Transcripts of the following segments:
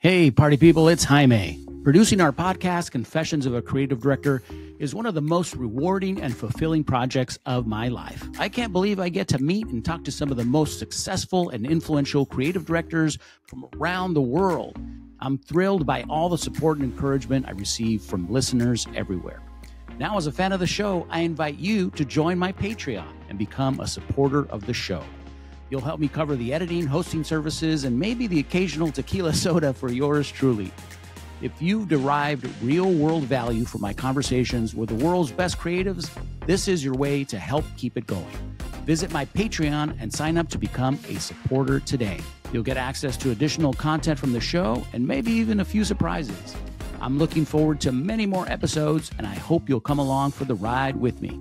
Hey, party people, it's Jaime. Producing our podcast, Confessions of a Creative Director, is one of the most rewarding and fulfilling projects of my life. I can't believe I get to meet and talk to some of the most successful and influential creative directors from around the world. I'm thrilled by all the support and encouragement I receive from listeners everywhere. Now, as a fan of the show, I invite you to join my Patreon and become a supporter of the show. You'll help me cover the editing, hosting services, and maybe the occasional tequila soda for yours truly. If you've derived real-world value from my conversations with the world's best creatives, this is your way to help keep it going. Visit my Patreon and sign up to become a supporter today. You'll get access to additional content from the show and maybe even a few surprises. I'm looking forward to many more episodes, and I hope you'll come along for the ride with me.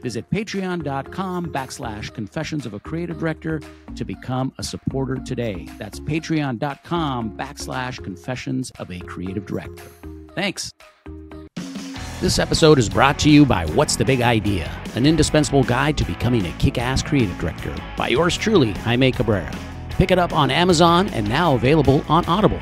Visit patreon.com/confessions of a creative director to become a supporter today. That's patreon.com/confessions of a creative director. Thanks. This episode is brought to you by What's the Big Idea? An indispensable guide to becoming a kick-ass creative director by yours truly, Jaime Cabrera. Pick it up on Amazon and now available on Audible.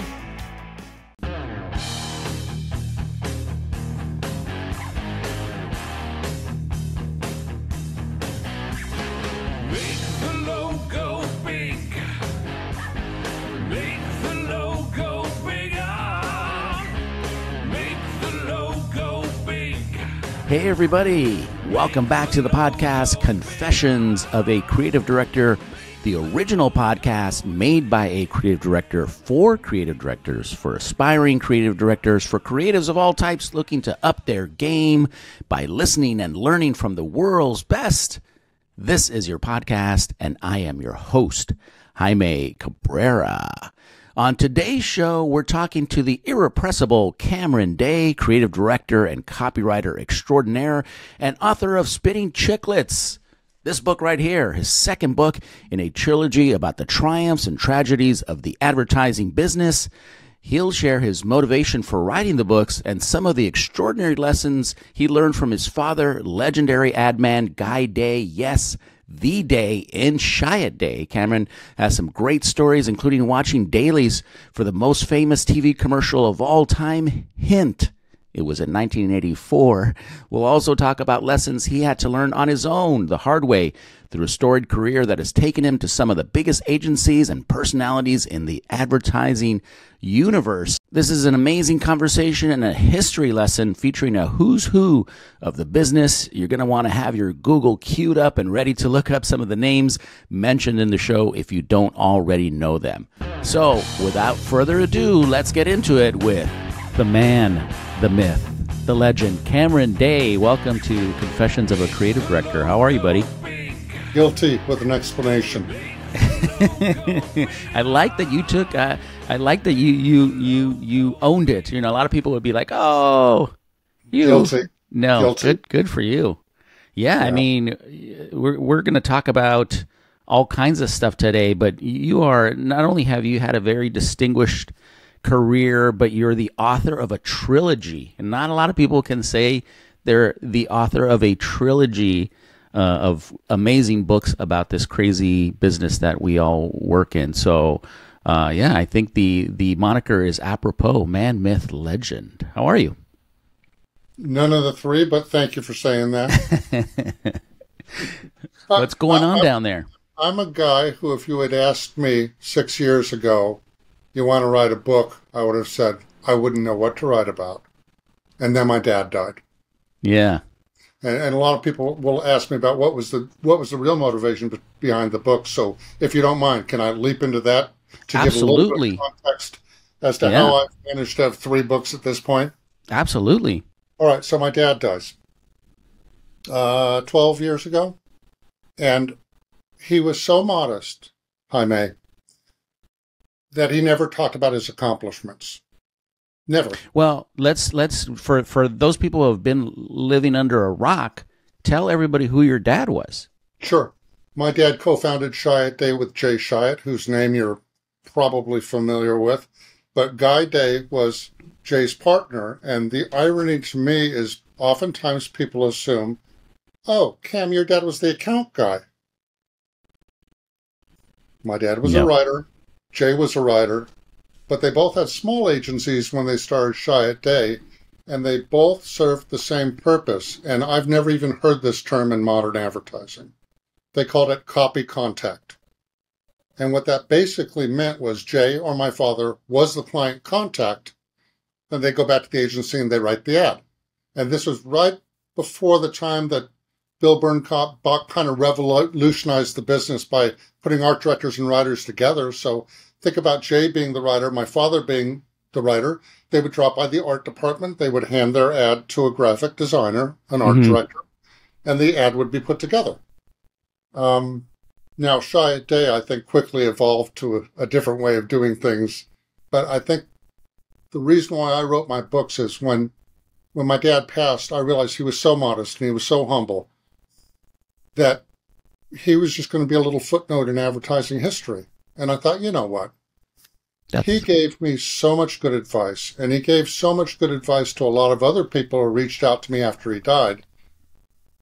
Hey everybody, welcome back to the podcast Confessions of a Creative Director, the original podcast made by a creative director for creative directors, for aspiring creative directors, for creatives of all types looking to up their game by listening and learning from the world's best. This is your podcast, and I am your host, Jaime Cabrera. On today's show, we're talking to the irrepressible Cameron Day, creative director and copywriter extraordinaire, and author of Spitting Chiclets. This book right here, his second book in a trilogy about the triumphs and tragedies of the advertising business. He'll share his motivation for writing the books and some of the extraordinary lessons he learned from his father, legendary adman Guy Day. Yes, the day in Chiat Day. Cameron has some great stories, including watching dailies for the most famous TV commercial of all time, Hint. It was in 1984. We'll also talk about lessons he had to learn on his own, the hard way, through a storied career that has taken him to some of the biggest agencies and personalities in the advertising universe. This is an amazing conversation and a history lesson featuring a who's who of the business. You're going to want to have your Google queued up and ready to look up some of the names mentioned in the show if you don't already know them. So, without further ado, let's get into it with the man, the myth, the legend, Cameron Day. Welcome to Confessions of a Creative Director. How are you, buddy? Guilty with an explanation. I like that you took. I like that you owned it. You know, a lot of people would be like, "Oh, you." Guilty. No, Guilty. good for you. Yeah, I mean, we're going to talk about all kinds of stuff today, but you are not only have you had a very distinguished career, but you're the author of a trilogy, and not a lot of people can say they're the author of a trilogy of amazing books about this crazy business that we all work in. So, I think the moniker is apropos, man, myth, legend. How are you? None of the three, but thank you for saying that. What's going on down there? I'm a guy who, if you had asked me 6 years ago, you want to write a book, I would have said, I wouldn't know what to write about. And then my dad died. Yeah. And a lot of people will ask me about what was the real motivation behind the book. So if you don't mind, can I leap into that to give a little bit of context as to how I've managed to have 3 books at this point? Absolutely. All right. So my dad dies 12 years ago. And he was so modest, Jaime, that he never talked about his accomplishments. Never. Well, let's for those people who have been living under a rock, tell everybody who your dad was. Sure. My dad co-founded Chiat Day with Jay Chiat, whose name you're probably familiar with. But Guy Day was Jay's partner. And the irony to me is oftentimes people assume, oh, Cam, your dad was the account guy. My dad was a writer. Jay was a writer. but they both had small agencies when they started Chiat Day, and they both served the same purpose. And I've never even heard this term in modern advertising. They called it copy contact. And what that basically meant was Jay or my father was the client contact. Then they go back to the agency and they write the ad. And this was right before the time that Bill Bernkopf kind of revolutionized the business by putting art directors and writers together. So think about Jay being the writer, my father being the writer. They would drop by the art department. They would hand their ad to a graphic designer, an art director, and the ad would be put together. Now, Chiat Day, I think, quickly evolved to a different way of doing things. But I think the reason why I wrote my books is when my dad passed, I realized he was so modest and he was so humble that he was just going to be a little footnote in advertising history. And I thought, you know what? He gave me so much good advice, and he gave so much good advice to a lot of other people who reached out to me after he died,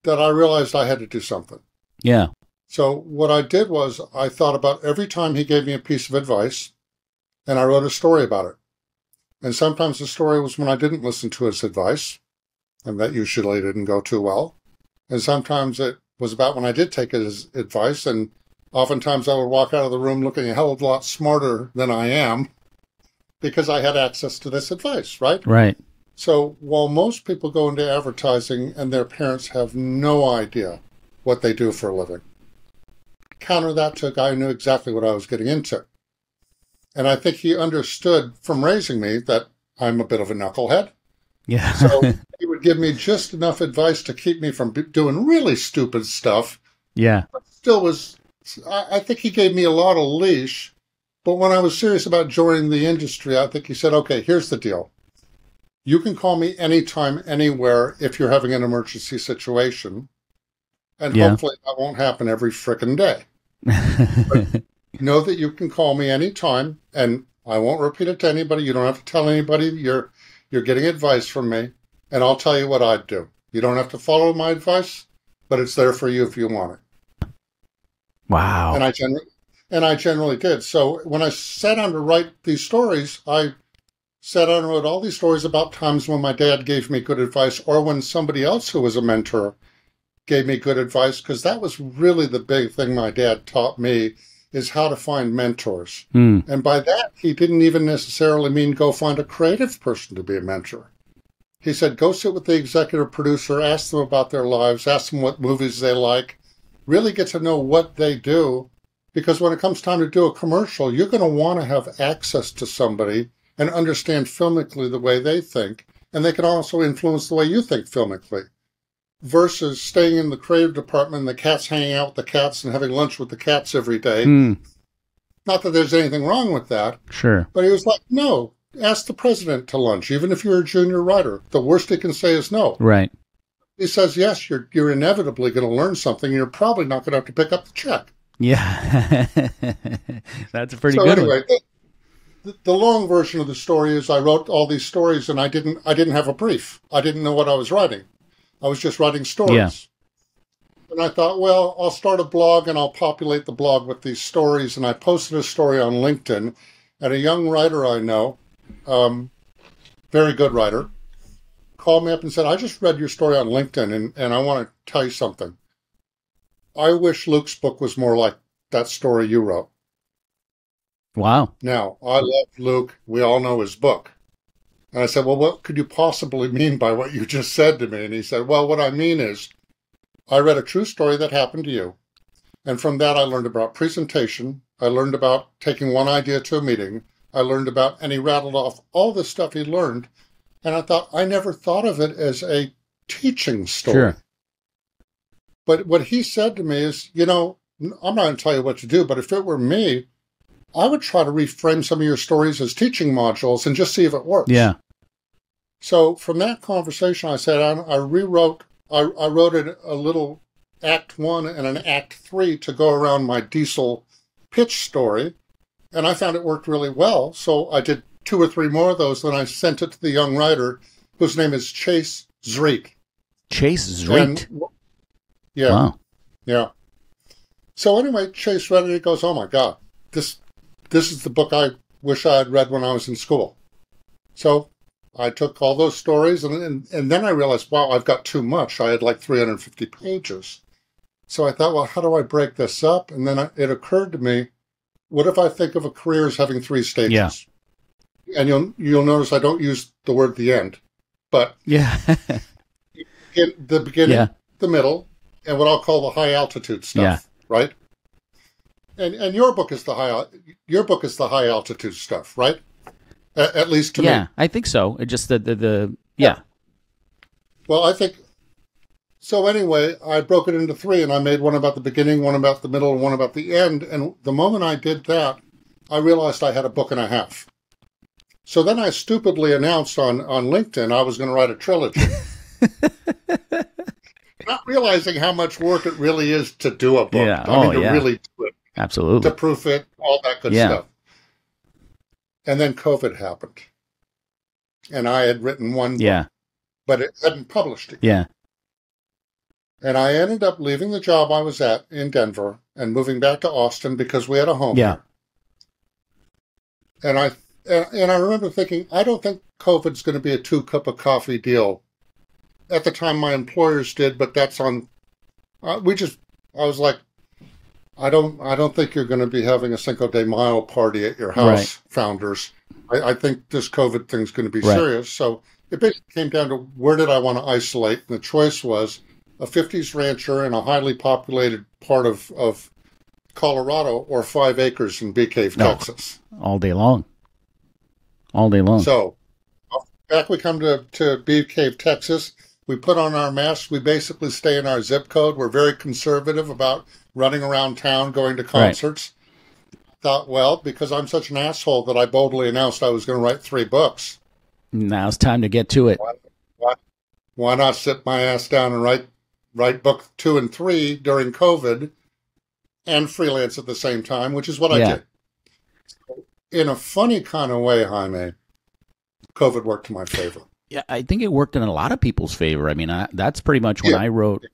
that I realized I had to do something. Yeah. So what I did was I thought about every time he gave me a piece of advice, and I wrote a story about it. And sometimes the story was when I didn't listen to his advice, and that usually didn't go too well. And sometimes it was about when I did take his advice, and oftentimes I would walk out of the room looking a hell of a lot smarter than I am because I had access to this advice, right? Right. So while most people go into advertising and their parents have no idea what they do for a living, counter that to a guy who knew exactly what I was getting into. And I think he understood from raising me that I'm a bit of a knucklehead. Yeah. So he would give me just enough advice to keep me from doing really stupid stuff. Yeah. But still was, I think he gave me a lot of leash. But when I was serious about joining the industry, I think he said, okay, here's the deal. You can call me anytime, anywhere if you're having an emergency situation. And hopefully that won't happen every frickin' day. But know that you can call me anytime, and I won't repeat it to anybody. You don't have to tell anybody you're getting advice from me, and I'll tell you what I'd do. You don't have to follow my advice, but it's there for you if you want it. Wow. And I generally did. So when I sat down to write these stories, I sat down and wrote all these stories about times when my dad gave me good advice, or when somebody else who was a mentor gave me good advice, because that was really the big thing my dad taught me, is how to find mentors. And by that, he didn't even necessarily mean go find a creative person to be a mentor. He said, go sit with the executive producer, ask them about their lives, ask them what movies they like, really get to know what they do, because when it comes time to do a commercial, you're going to want to have access to somebody and understand filmically the way they think, and they can also influence the way you think filmically. Versus staying in the creative department and the cats hanging out with the cats and having lunch with the cats every day. Not that there's anything wrong with that. Sure. But he was like, no, ask the president to lunch, even if you're a junior writer. The worst he can say is no. Right. He says, yes, you're inevitably going to learn something, and you're probably not going to have to pick up the check. Yeah. That's a pretty good one. The long version of the story is I wrote all these stories, and I didn't have a brief. I didn't know what I was writing. I was just writing stories. Yeah. And I thought, well, I'll start a blog and I'll populate the blog with these stories. And I posted a story on LinkedIn, and a young writer I know, very good writer, called me up and said, I just read your story on LinkedIn, and I want to tell you something. I wish Luke's book was more like that story you wrote. Wow. Now, I love Luke. We all know his book. And I said, well, what could you possibly mean by what you just said to me? And he said, well, what I mean is I read a true story that happened to you. And from that, I learned about presentation. I learned about taking one idea to a meeting. I learned about, and he rattled off all the stuff he learned. And I thought, I never thought of it as a teaching story. Sure. But what he said to me is, I'm not going to tell you what to do, but if it were me, I would try to reframe some of your stories as teaching modules and just see if it works. Yeah. So from that conversation, I sat down, I wrote a little Act 1 and an Act 3 to go around my diesel pitch story, and I found it worked really well. So I did 2 or 3 more of those, then I sent it to the young writer, whose name is Chase Zreek. Chase Zreek? Yeah. Wow. Yeah. So anyway, Chase read it, he goes, oh my God, this is the book wish I had read when I was in school. So I took all those stories, and then I realized, wow, I've got too much. I had like 350 pages. So I thought, well, how do I break this up? And then it occurred to me, what if I think of a career as having 3 stages? Yeah. And you'll notice I don't use the word the end, but yeah, the beginning, the middle, and what I'll call the high altitude stuff, right? And your book is the high altitude stuff, right? At least to me. Yeah, I think so. It just the. Well, I think so. Anyway, I broke it into 3, and I made one about the beginning, one about the middle, and one about the end. And the moment I did that, I realized I had a book and a half. So then I stupidly announced on LinkedIn I was going to write a trilogy. Not realizing how much work it really is to do a book. Yeah. I mean, to really do it. Absolutely. To proof it, all that good stuff. And then COVID happened. And I had written one book, but it hadn't published it. Yeah. And I ended up leaving the job I was at in Denver and moving back to Austin because we had a home here. And I remember thinking, I don't think COVID's going to be a 2-cup-of-coffee deal. At the time, my employers did, but that's on. I was like, I don't think you're going to be having a Cinco de Mayo party at your house, founders. I think this COVID thing's going to be serious. So it basically came down to where did I want to isolate, and the choice was a 50s rancher in a highly populated part of Colorado or 5 acres in Bee Cave, Texas. All day long. All day long. So back we come to Bee Cave, Texas. We put on our masks. We basically stay in our zip code. We're very conservative about running around town, going to concerts. Thought, well, because I'm such an asshole that I boldly announced I was going to write 3 books. Now it's time to get to it. Why not sit my ass down and write book 2 and 3 during COVID and freelance at the same time, which is what I did. In a funny kind of way, Jaime, COVID worked to my favor. Yeah, I think it worked in a lot of people's favor. I mean, that's pretty much when I wrote,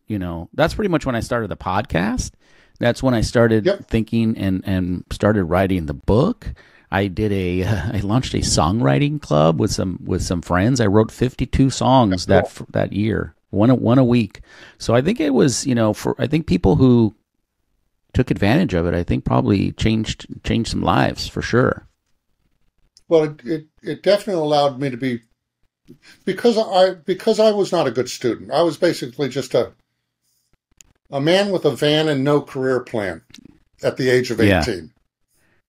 that's pretty much when I started the podcast. That's when I started thinking and started writing the book. I launched a songwriting club with some friends. I wrote 52 songs that year, one a week. So I think it was, I think people who took advantage of it, I think probably changed some lives for sure. Well, it definitely allowed me to be, because I was not a good student. I was basically just a man with a van and no career plan at the age of 18.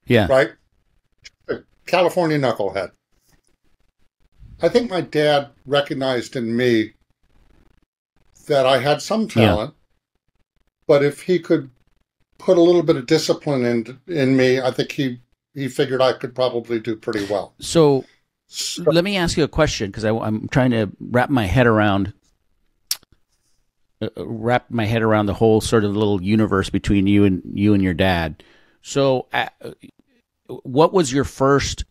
Yeah. Right? A California knucklehead. I think my dad recognized in me that I had some talent, but if he could put a little bit of discipline in me, I think he figured I could probably do pretty well. So let me ask you a question, because I'm trying to wrap my head around the whole sort of little universe between you and your dad. So what was your first,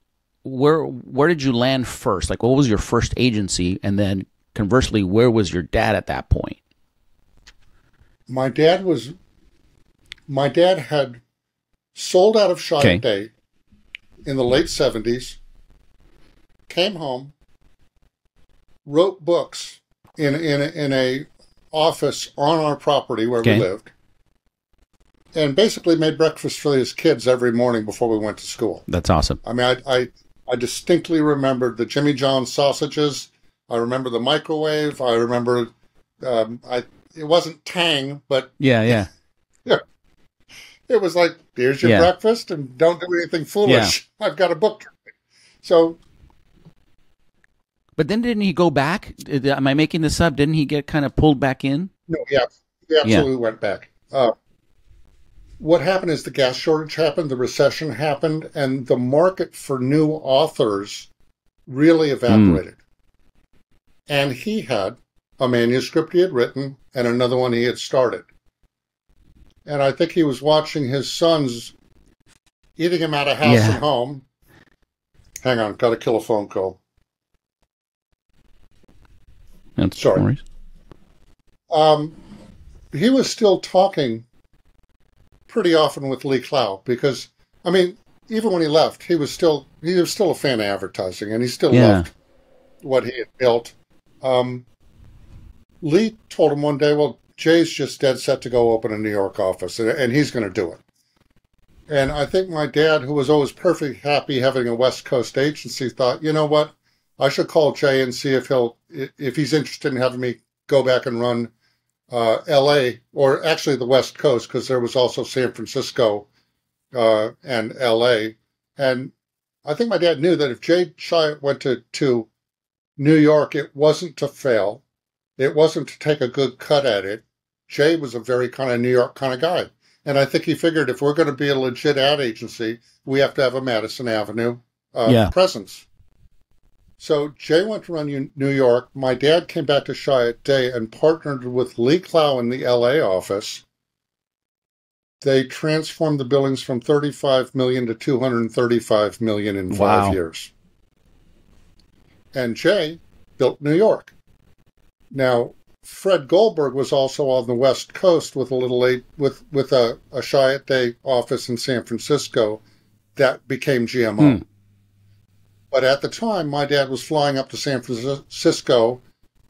where did you land first? Like, what was your first agency? And then conversely, where was your dad at that point? My dad had sold out of Chiat Day in the late 70s, came home, wrote books in a office on our property where we lived, and basically made breakfast for his kids every morning before we went to school. That's awesome. I mean, I distinctly remembered the Jimmy John's sausages. I remember the microwave. I remember it wasn't Tang, but yeah. It was like, here's your breakfast, and don't do anything foolish. Yeah. I've got a book. So, but then didn't he go back? Am I making this up? Didn't he get kind of pulled back in? No, he absolutely went back. What happened is the gas shortage happened, the recession happened, and the market for new authors really evaporated. And he had a manuscript he had written and another one he had started. And I think he was watching his sons eating him out of house and home. Hang on, got to kill a phone call. That's sorry. He was still talking pretty often with Lee Clow because, I mean, even when he left, he was still a fan of advertising, and he still loved what he had built. Lee told him one day, well, Jay's just dead set to go open a New York office, and he's going to do it. And I think my dad, who was always perfectly happy having a West Coast agency, thought, you know what, I should call Jay and see if he's interested in having me go back and run L.A., or actually the West Coast, because there was also San Francisco and L.A. And I think my dad knew that if Jay Chiat went to New York, it wasn't to fail. It wasn't to take a good cut at it. Jay was a very kind of New York kind of guy. And I think he figured if we're going to be a legit ad agency, we have to have a Madison Avenue presence. So Jay went to run New York. My dad came back to Chiat Day and partnered with Lee Clow in the LA office. They transformed the billings from $35 million to $235 million in 5 years. And Jay built New York. Now, Fred Goldberg was also on the West Coast with a Chiat Day office in San Francisco that became GMO. But at the time, my dad was flying up to San Francisco.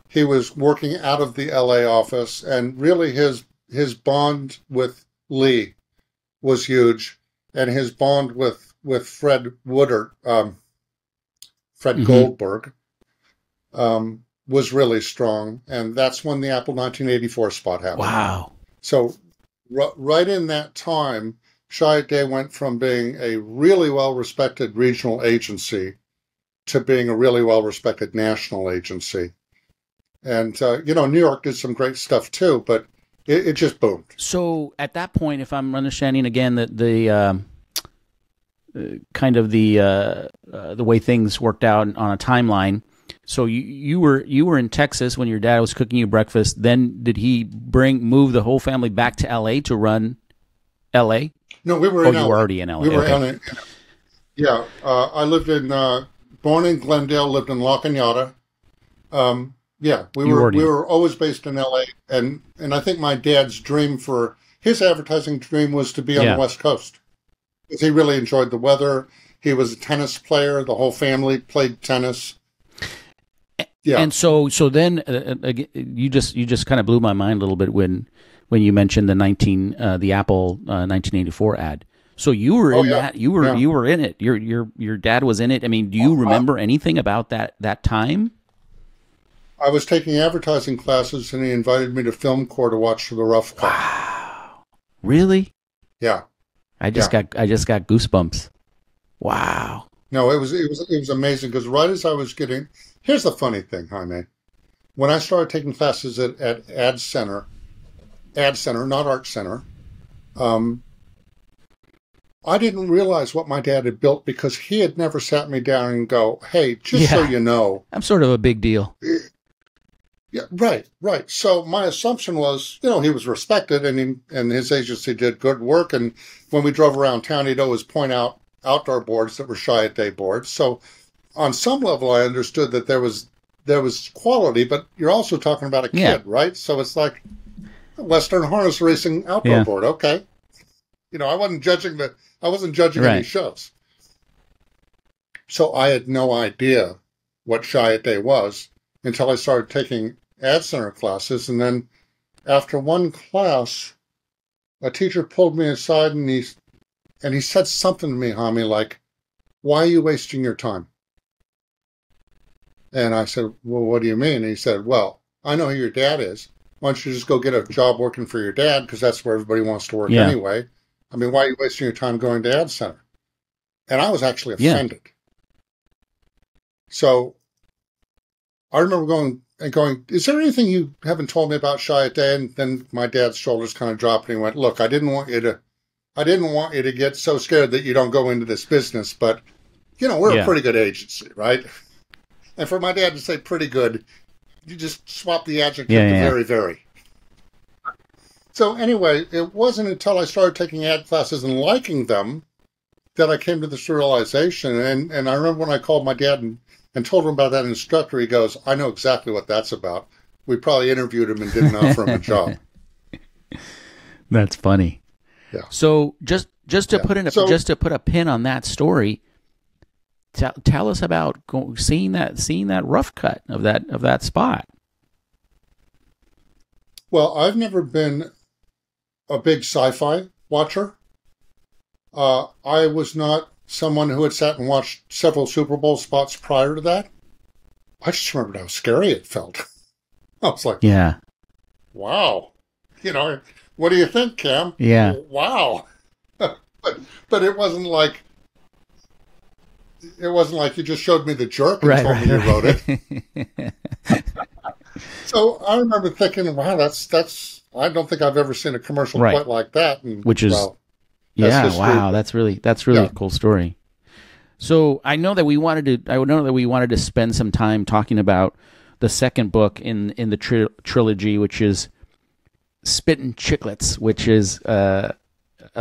He was working out of the LA office, and really his bond with Lee was huge, and his bond with Fred Goldberg, was really strong, and that's when the Apple 1984 spot happened. Wow. So right in that time, Chiat Day went from being a really well-respected regional agency to being a really well-respected national agency. And, New York did some great stuff too, but it just boomed. So at that point, if I'm understanding again that the kind of the way things worked out on a timeline, so you were in Texas when your dad was cooking you breakfast. Then did he move the whole family back to L.A. to run L.A.? No, we were in LA. You were already in L.A. We were in Yeah, I lived born in Glendale, lived in La Cañada. We were always based in L.A. And I think my dad's his advertising dream was to be on the West Coast. Because he really enjoyed the weather. He was a tennis player. The whole family played tennis. Yeah. And so then you just kind of blew my mind a little bit when you mentioned the Apple 1984 ad. So you were in that. You were in it. Your dad was in it. I mean, do you remember anything about that time? I was taking advertising classes, and he invited me to film corps to watch the rough cut. Wow. Really? Yeah. I just got goosebumps. Wow. No, it was amazing, because right as I was here's the funny thing, Jaime. When I started taking classes at Ad Center, not Art Center, I didn't realize what my dad had built, because he had never sat me down and go, hey, just so you know, I'm sort of a big deal. Yeah, right. So my assumption was, he was respected, and his agency did good work. And when we drove around town, he'd always point out outdoor boards that were Chiat Day boards. So on some level, I understood that there was quality, but you're also talking about a kid, right? So it's like Western harness racing outdoor board. Okay. I wasn't judging any shows. So I had no idea what Chiat Day was until I started taking Ad Center classes. And then after one class, a teacher pulled me aside and he said something to me, Jaime, like, why are you wasting your time? And I said, well, what do you mean? And he said, well, I know who your dad is. Why don't you just go get a job working for your dad? Because that's where everybody wants to work anyway. I mean, why are you wasting your time going to Ad Center? And I was actually offended. So I remember going, is there anything you haven't told me about Chiat Day? And then my dad's shoulders kind of dropped, and he went, look, I didn't want you to get so scared that you don't go into this business, but we're a pretty good agency, right? And for my dad to say pretty good, you just swap the adjective to very, very. So anyway, it wasn't until I started taking ad classes and liking them that I came to this realization. And I remember when I called my dad and told him about that instructor, he goes, I know exactly what that's about. We probably interviewed him and didn't offer him a job. That's funny. Yeah. So just to put a pin on that story, tell us about seeing that rough cut of that spot. Well, I've never been a big sci-fi watcher. I was not someone who had sat and watched several Super Bowl spots prior to that. I just remembered how scary it felt. I was like, yeah, wow. What do you think, Cam? Yeah. Wow. but it wasn't like you just showed me The Jerk and told me you wrote it. So I remember thinking, wow, that's I don't think I've ever seen a commercial quite like that. And, which is, wow, that's really a cool story. So I know that we wanted to spend some time talking about the second book in the trilogy, which is Spitting Chiclets, which is a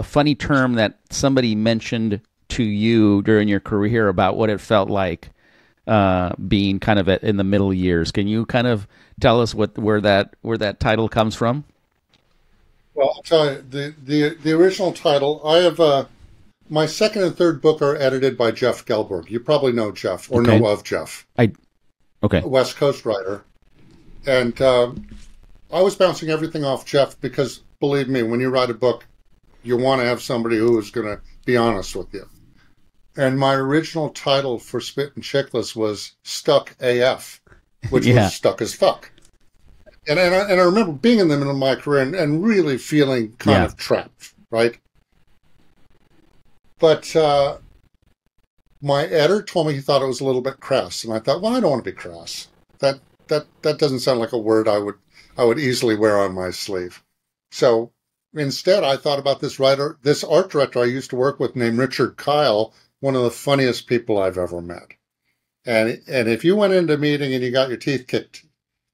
funny term that somebody mentioned to you during your career about what it felt like being kind of in the middle years. Can you kind of tell us where that title comes from? Well, I'll tell you, the original title, I have my second and third book are edited by Jeff Gelberg. You probably know Jeff or know of Jeff. Okay. A West Coast writer. And I was bouncing everything off Jeff because, believe me, when you write a book, you want to have somebody who is going to be honest with you. And my original title for Spitting Chiclets was Stuck AF, which was stuck as fuck. And I remember being in the middle of my career and really feeling kind of trapped, right? But my editor told me he thought it was a little bit crass, and I thought, well, I don't want to be crass. That doesn't sound like a word I would easily wear on my sleeve. So instead, I thought about this art director I used to work with named Richard Kyle, one of the funniest people I've ever met. And if you went into a meeting and you got your teeth kicked,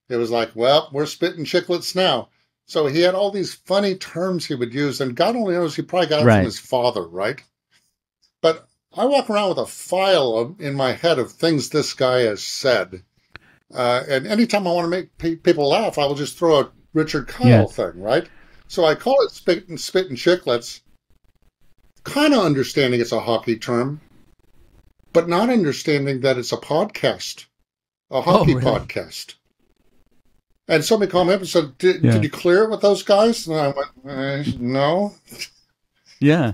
it was like, well, we're spitting chiclets now. So he had all these funny terms he would use, and God only knows he probably got it from his father, right? But I walk around with a file in my head of things this guy has said. And anytime I want to make people laugh, I will just throw a Richard Kyle thing, right? So I call it Spitting Chiclets, kind of understanding it's a hockey term, but not understanding that it's a podcast, a hockey podcast. And somebody called me up and said, did you clear it with those guys? And I went, no. Yeah.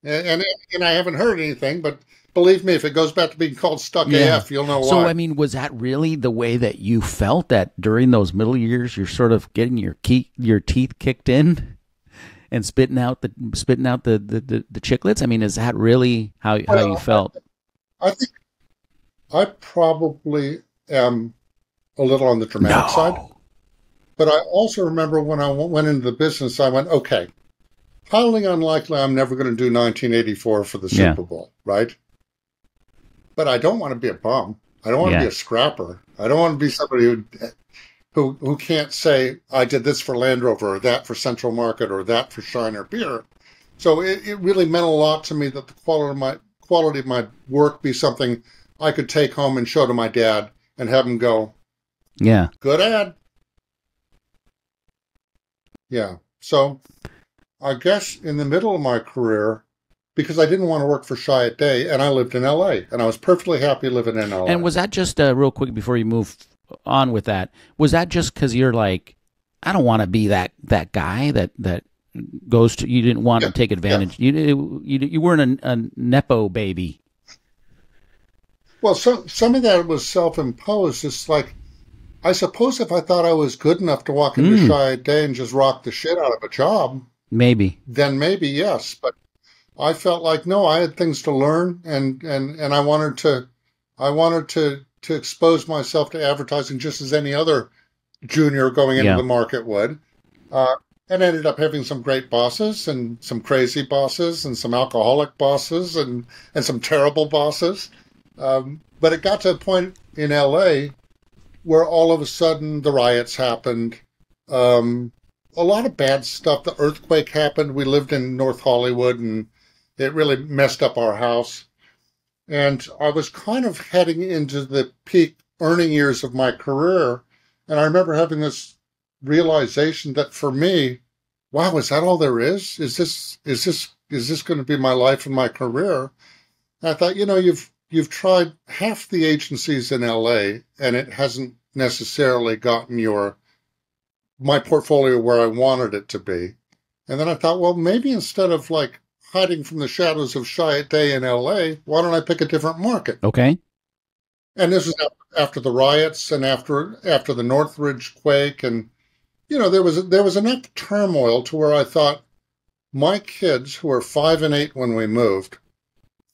And I haven't heard anything, but believe me, if it goes back to being called Stuck AF, you'll know why. So, I mean, was that really the way that you felt, that during those middle years, you're sort of getting your teeth kicked in and spitting out the chiclets? I mean, is that really how you felt? I think I probably am a little on the dramatic side. But I also remember when I went into the business, I went, okay, highly unlikely I'm never going to do 1984 for the Super Bowl, right? But I don't want to be a bum. I don't want to be a scrapper. I don't want to be somebody who can't say, I did this for Land Rover or that for Central Market or that for Shiner Beer. So it really meant a lot to me that the quality of my work be something I could take home and show to my dad and have him go, good ad. Yeah. So I guess in the middle of my career, because I didn't want to work for Chiat Day, and I lived in L.A., and I was perfectly happy living in L.A. And was that just, real quick before you move on with that, was that just because you're like, I don't want to be that guy that goes to, you didn't want to take advantage. You weren't a Nepo baby. Well, some of that was self-imposed. It's like, I suppose if I thought I was good enough to walk into Chiat Day and just rock the shit out of a job, then maybe yes. But I felt like, no, I had things to learn, and I wanted to expose myself to advertising just as any other junior going into the market would. And ended up having some great bosses and some crazy bosses and some alcoholic bosses and some terrible bosses. But it got to a point in L.A. where all of a sudden the riots happened. A lot of bad stuff. The earthquake happened. We lived in North Hollywood, and it really messed up our house. And I was kind of heading into the peak earning years of my career. And I remember having this realization that for me, wow, is that all there is? Is this going to be my life and my career? And I thought, you've tried half the agencies in LA, and it hasn't necessarily gotten my portfolio where I wanted it to be. And then I thought, well, maybe instead of like hiding from the shadows of Chiat Day in LA, why don't I pick a different market? Okay. And this was after the riots and after the Northridge quake, and there was enough turmoil to where I thought my kids, who were 5 and 8 when we moved,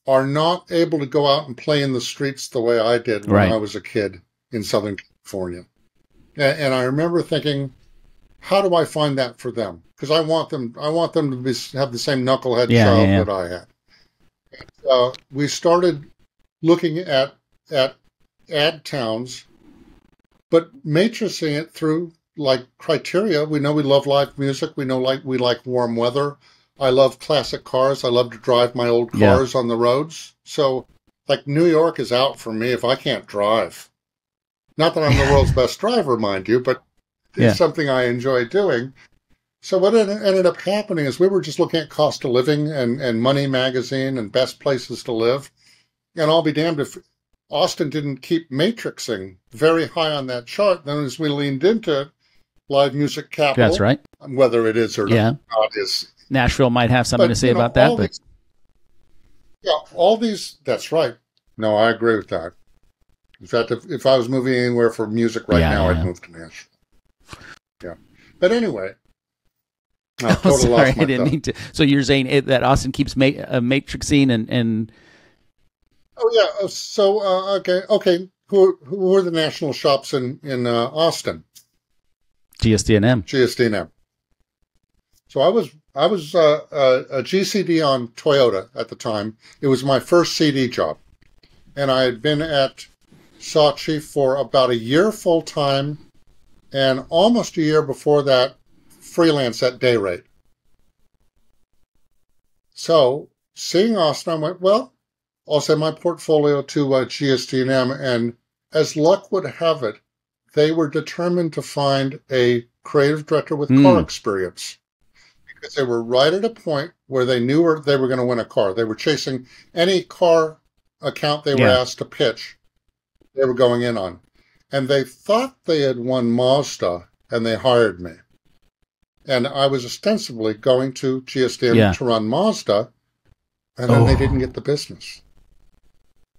are not able to go out and play in the streets the way I did when I was a kid in Southern California. And I remember thinking, how do I find that for them? Because I want them to have the same knucklehead childhood I had. And, we started looking at ad towns, but matrixing it through like criteria. We know we love live music. We know we like warm weather. I love classic cars. I love to drive my old cars on the roads. So like New York is out for me if I can't drive. Not that I'm the world's best driver, mind you, but it's something I enjoy doing. So what ended up happening is we were just looking at cost of living and Money Magazine and best places to live. And I'll be damned if Austin didn't keep matrixing very high on that chart. Then as we leaned into it, live music capital. That's right. Whether it is or not is. Nashville might have something to say about that. All these, that's right. No, I agree with that. In fact, if I was moving anywhere for music now, I'd move to Nashville. Yeah. But anyway. Sorry, I didn't mean to. So you're saying that Austin keeps matrixing and... Oh, yeah. So, okay. Who are the national shops in Austin? GSD&M. GSD&M. So I was a GCD on Toyota at the time. It was my first CD job. And I had been at Saatchi for about a year full-time and almost a year before that freelance at day rate. So seeing Austin, I went, well, I'll send my portfolio to GSD&M, and as luck would have it, they were determined to find a creative director with car experience because they were right at a point where they knew they were going to win a car. They were chasing any car account they were asked to pitch, they were going in on. And they thought they had won Mazda, and they hired me. And I was ostensibly going to GSD&M to run Mazda, and then they didn't get the business.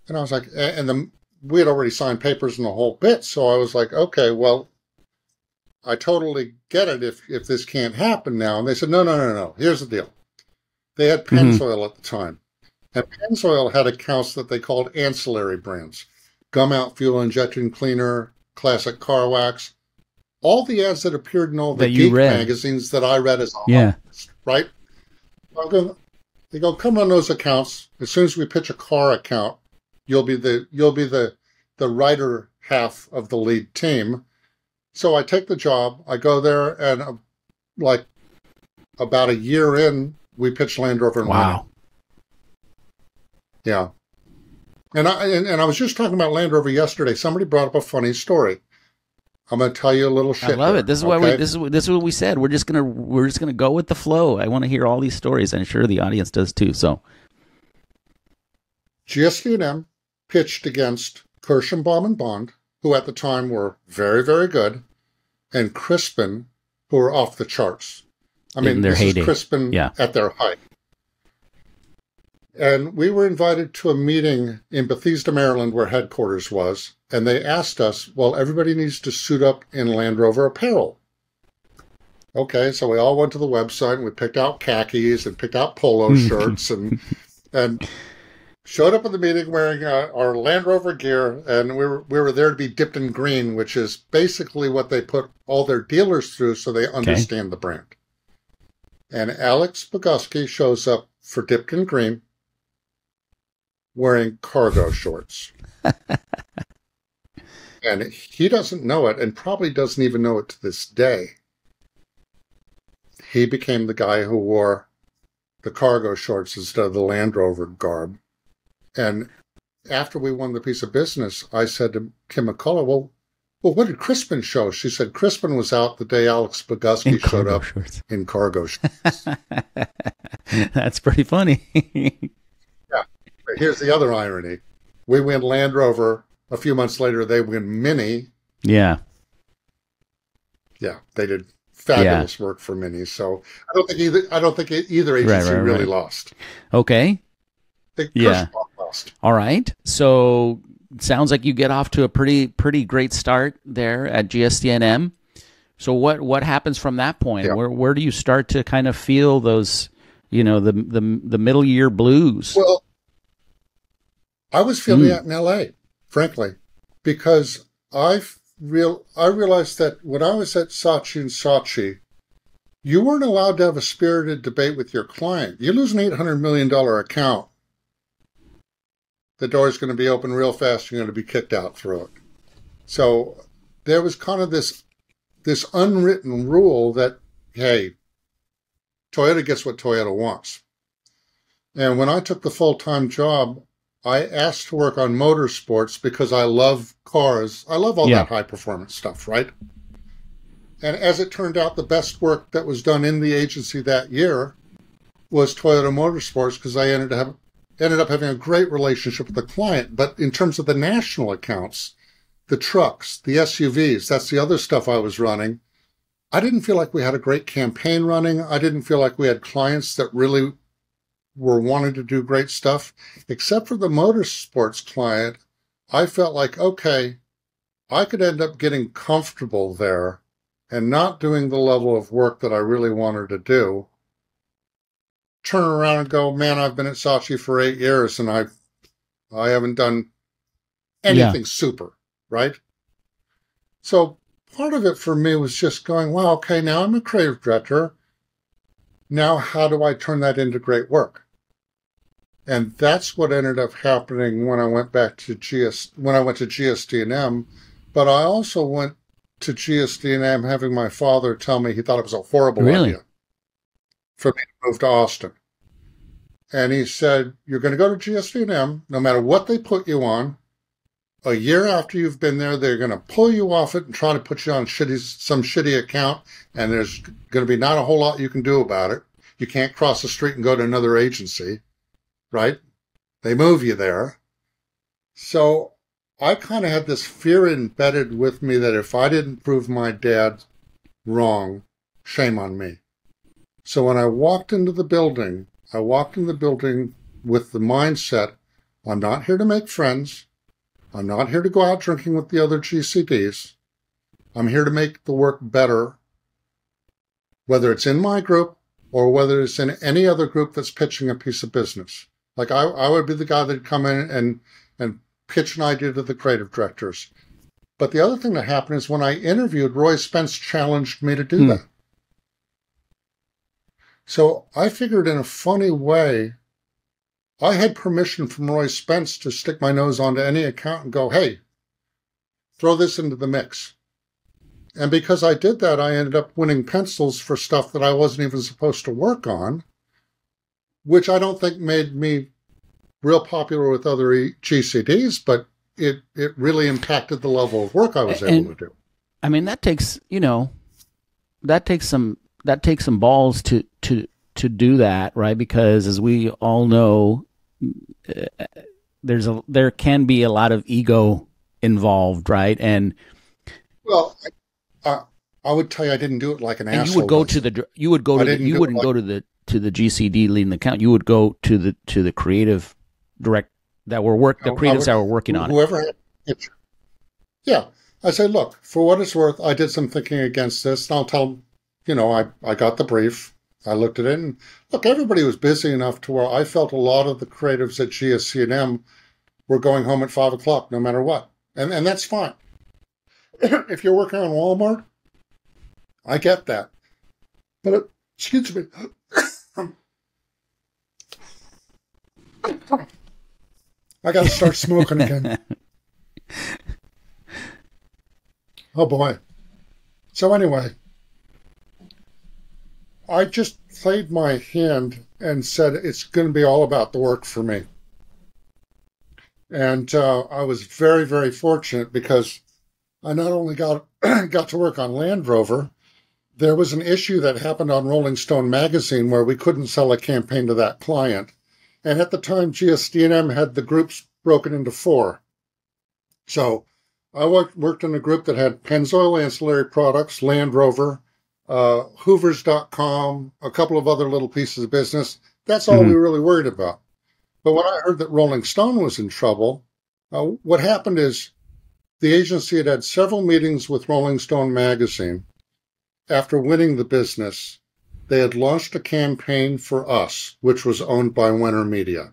And I was like, we had already signed papers and the whole bit, so I was like, okay, well, I totally get it if this can't happen now. And they said, no. Here's the deal. They had Pennzoil at the time. And Pennzoil had accounts that they called ancillary brands. Gum Out Fuel Injection Cleaner, Classic Car Wax. All the ads that appeared in all the geek magazines that I read as hobbyist, right? They go, come on those accounts. As soon as we pitch a car account, you'll be the writer half of the lead team. So I take the job. I go there, and like about a year in, we pitched Land Rover and Winnie. Yeah. And I was just talking about Land Rover yesterday. Somebody brought up a funny story. I'm going to tell you a little shit. I love it. This is why this is what we said. We're just gonna go with the flow. I want to hear all these stories. I'm sure the audience does too. So, GSD&M pitched against Kirschenbaum and Bond, who at the time were very, very good, and Crispin, who were off the charts. I mean, this is Crispin at their height. And we were invited to a meeting in Bethesda, Maryland, where headquarters was. And they asked us, well, everybody needs to suit up in Land Rover apparel. Okay, so we all went to the website and we picked out khakis and picked out polo shirts and showed up at the meeting wearing our Land Rover gear. And we were there to be dipped in green, which is basically what they put all their dealers through so they understand the brand. And Alex Bogusky shows up for dipped in green, wearing cargo shorts. And he doesn't know it, and probably doesn't even know it to this day. He became the guy who wore the cargo shorts instead of the Land Rover garb. And after we won the piece of business, I said to Kim McCullough, well, well, what did Crispin show? She said Crispin was out the day Alex Bogusky showed up in cargo shorts. That's pretty funny. Yeah. But here's the other irony. We win Land Rover. A few months later, they win Mini. Yeah. Yeah, they did fabulous work for Mini. So I don't think either agency really lost. Okay. They lost. All right. So sounds like you get off to a pretty great start there at GSD&M. So what happens from that point? Yeah. Where do you start to kind of feel those, the middle year blues? Well, I was feeling that in LA, frankly, because I realized that when I was at Saatchi & Saatchi, you weren't allowed to have a spirited debate with your client. You lose an $800 million account, the door's going to be open real fast. You're going to be kicked out through it. So there was kind of this unwritten rule that, hey, Toyota gets what Toyota wants. And when I took the full-time job, I asked to work on motorsports because I love cars. I love all that high-performance stuff, right? And as it turned out, the best work that was done in the agency that year was Toyota Motorsports, because I ended up having a great relationship with the client. But in terms of the national accounts, the trucks, the SUVs, that's the other stuff I was running, I didn't feel like we had a great campaign running. I didn't feel like we had clients that really were wanting to do great stuff. Except for the motorsports client, I felt like, okay, I could end up getting comfortable there and not doing the level of work that I really wanted to do. Turn around and go, man, I've been at Saatchi for 8 years and I haven't done anything super, right? So part of it for me was just going, well, okay, now I'm a creative director. Now how do I turn that into great work? And that's what ended up happening when I went back to GSD&M. But I also went to GSD&M having my father tell me he thought it was a horrible idea for me to move to Austin. And he said, you're going to go to GSD&M, no matter what they put you on. A year after you've been there, they're going to pull you off it and try to put you on some shitty account, and there's going to be not a whole lot you can do about it. You can't cross the street and go to another agency, right? They move you there. So I kind of had this fear embedded with me that if I didn't prove my dad wrong, shame on me. So when I walked into the building with the mindset, I'm not here to make friends. I'm not here to go out drinking with the other GCDs. I'm here to make the work better, whether it's in my group or whether it's in any other group that's pitching a piece of business. Like I would be the guy that'd come in and pitch an idea to the creative directors. But the other thing that happened is when I interviewed, Roy Spence challenged me to do that. So I figured in a funny way, I had permission from Roy Spence to stick my nose onto any account and go, hey, throw this into the mix. And because I did that, I ended up winning pencils for stuff that I wasn't even supposed to work on, which I don't think made me real popular with other GCDs, but it really impacted the level of work I was able to do. I mean, that takes some balls to do that, right? Because as we all know, there can be a lot of ego involved, right? And well, I would tell you I didn't do it like an asshole. You wouldn't go to the GCD leading the account. You would go to the creative direct that were creatives that were working on whoever had it. Yeah, I say, look, for what it's worth, I did some thinking against this, and I'll tell them, I got the brief. I looked at it, and look, everybody was busy enough to where I felt a lot of the creatives at GSD&M were going home at 5 o'clock, no matter what. And that's fine. If you're working on Walmart, I get that. But, excuse me. I got to start smoking again. Oh, boy. So anyway, I just played my hand and said it's going to be all about the work for me. And I was very, very fortunate because I not only got to work on Land Rover, there was an issue that happened on Rolling Stone magazine where we couldn't sell a campaign to that client. And at the time, GSD&M had the groups broken into 4. So I worked in a group that had Pennzoil ancillary products, Land Rover, Hoovers.com, a couple of other little pieces of business. That's all we were really worried about. But when I heard that Rolling Stone was in trouble, what happened is the agency had had several meetings with Rolling Stone magazine. After winning the business, they had launched a campaign for Us, which was owned by Winter Media.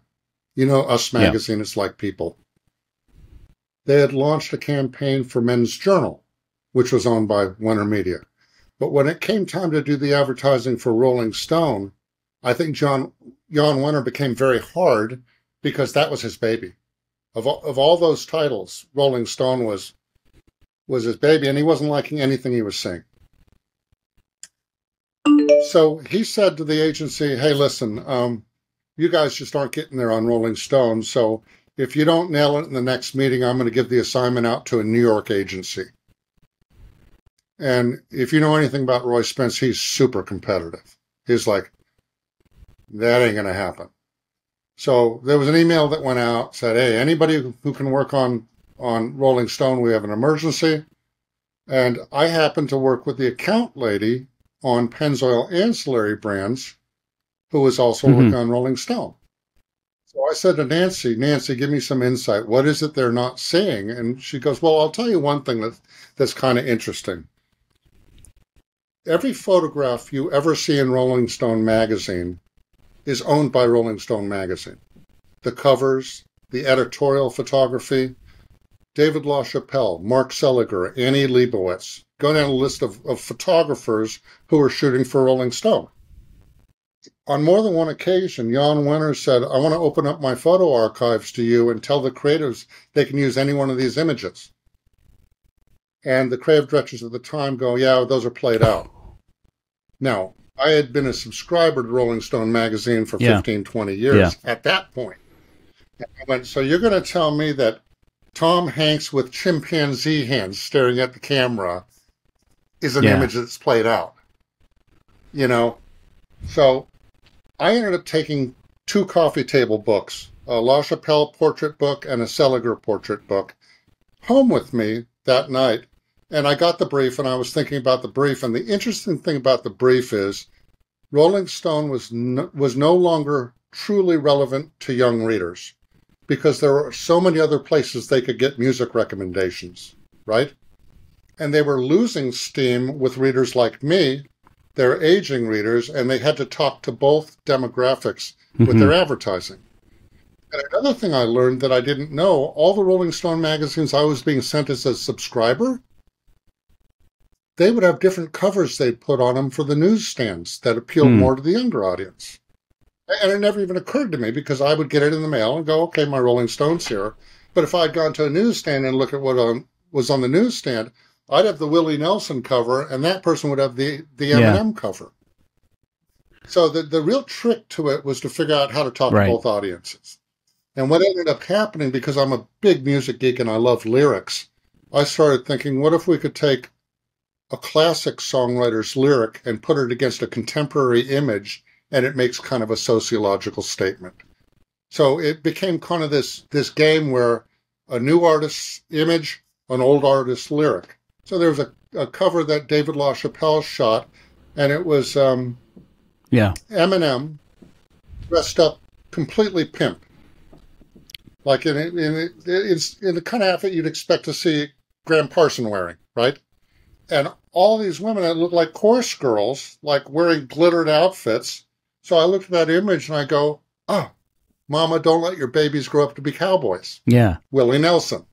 You know, Us magazine is like People. They had launched a campaign for Men's Journal, which was owned by Winter Media. But when it came time to do the advertising for Rolling Stone, I think Jan Wenner became very hard because that was his baby. Of all those titles, Rolling Stone was his baby, and he wasn't liking anything he was seeing. So he said to the agency, hey, listen, you guys just aren't getting there on Rolling Stone, so if you don't nail it in the next meeting, I'm going to give the assignment out to a New York agency. And if you know anything about Roy Spence, he's super competitive. He's like, that ain't going to happen. So there was an email that went out, said, hey, anybody who can work on Rolling Stone, we have an emergency. And I happened to work with the account lady on Pennzoil ancillary brands, who was also working on Rolling Stone. So I said to Nancy, give me some insight. What is it they're not saying? And she goes, well, I'll tell you one thing that's kind of interesting. Every photograph you ever see in Rolling Stone magazine is owned by Rolling Stone magazine. The covers, the editorial photography, David LaChapelle, Mark Seliger, Annie Leibovitz. Go down a list of photographers who are shooting for Rolling Stone. On more than one occasion, Jan Wenner said, I want to open up my photo archives to you and tell the creatives they can use any one of these images. And the creative directors at the time go, yeah, those are played out. Now, I had been a subscriber to Rolling Stone magazine for 15, 20 years at that point. And I went, so you're going to tell me that Tom Hanks with chimpanzee hands staring at the camera is an image that's played out? You know? So I ended up taking 2 coffee table books, a LaChapelle portrait book and a Seliger portrait book, home with me that night. And I got the brief, and I was thinking about the brief. And the interesting thing about the brief is Rolling Stone was no longer truly relevant to young readers because there were so many other places they could get music recommendations, right? And they were losing steam with readers like me. They're aging readers, and they had to talk to both demographics with their advertising. And another thing I learned that I didn't know, all the Rolling Stone magazines I was being sent as a subscriber, they would have different covers they'd put on them for the newsstands that appealed more to the younger audience. And it never even occurred to me because I would get it in the mail and go, okay, my Rolling Stone's here. But if I'd gone to a newsstand and look at what was on the newsstand, I'd have the Willie Nelson cover, and that person would have the Eminem cover. So the real trick to it was to figure out how to talk to both audiences. And what ended up happening, because I'm a big music geek and I love lyrics, I started thinking, what if we could take a classic songwriter's lyric and put it against a contemporary image, and it makes kind of a sociological statement. So it became kind of this game where a new artist's image, an old artist's lyric. So there was a cover that David LaChapelle shot, and it was Eminem dressed up completely pimp. Like in the kind of outfit you'd expect to see Graham Parson wearing, right? And all these women that look like chorus girls, like wearing glittered outfits. So I looked at that image and I go, oh, Mama, don't let your babies grow up to be cowboys. Yeah. Willie Nelson.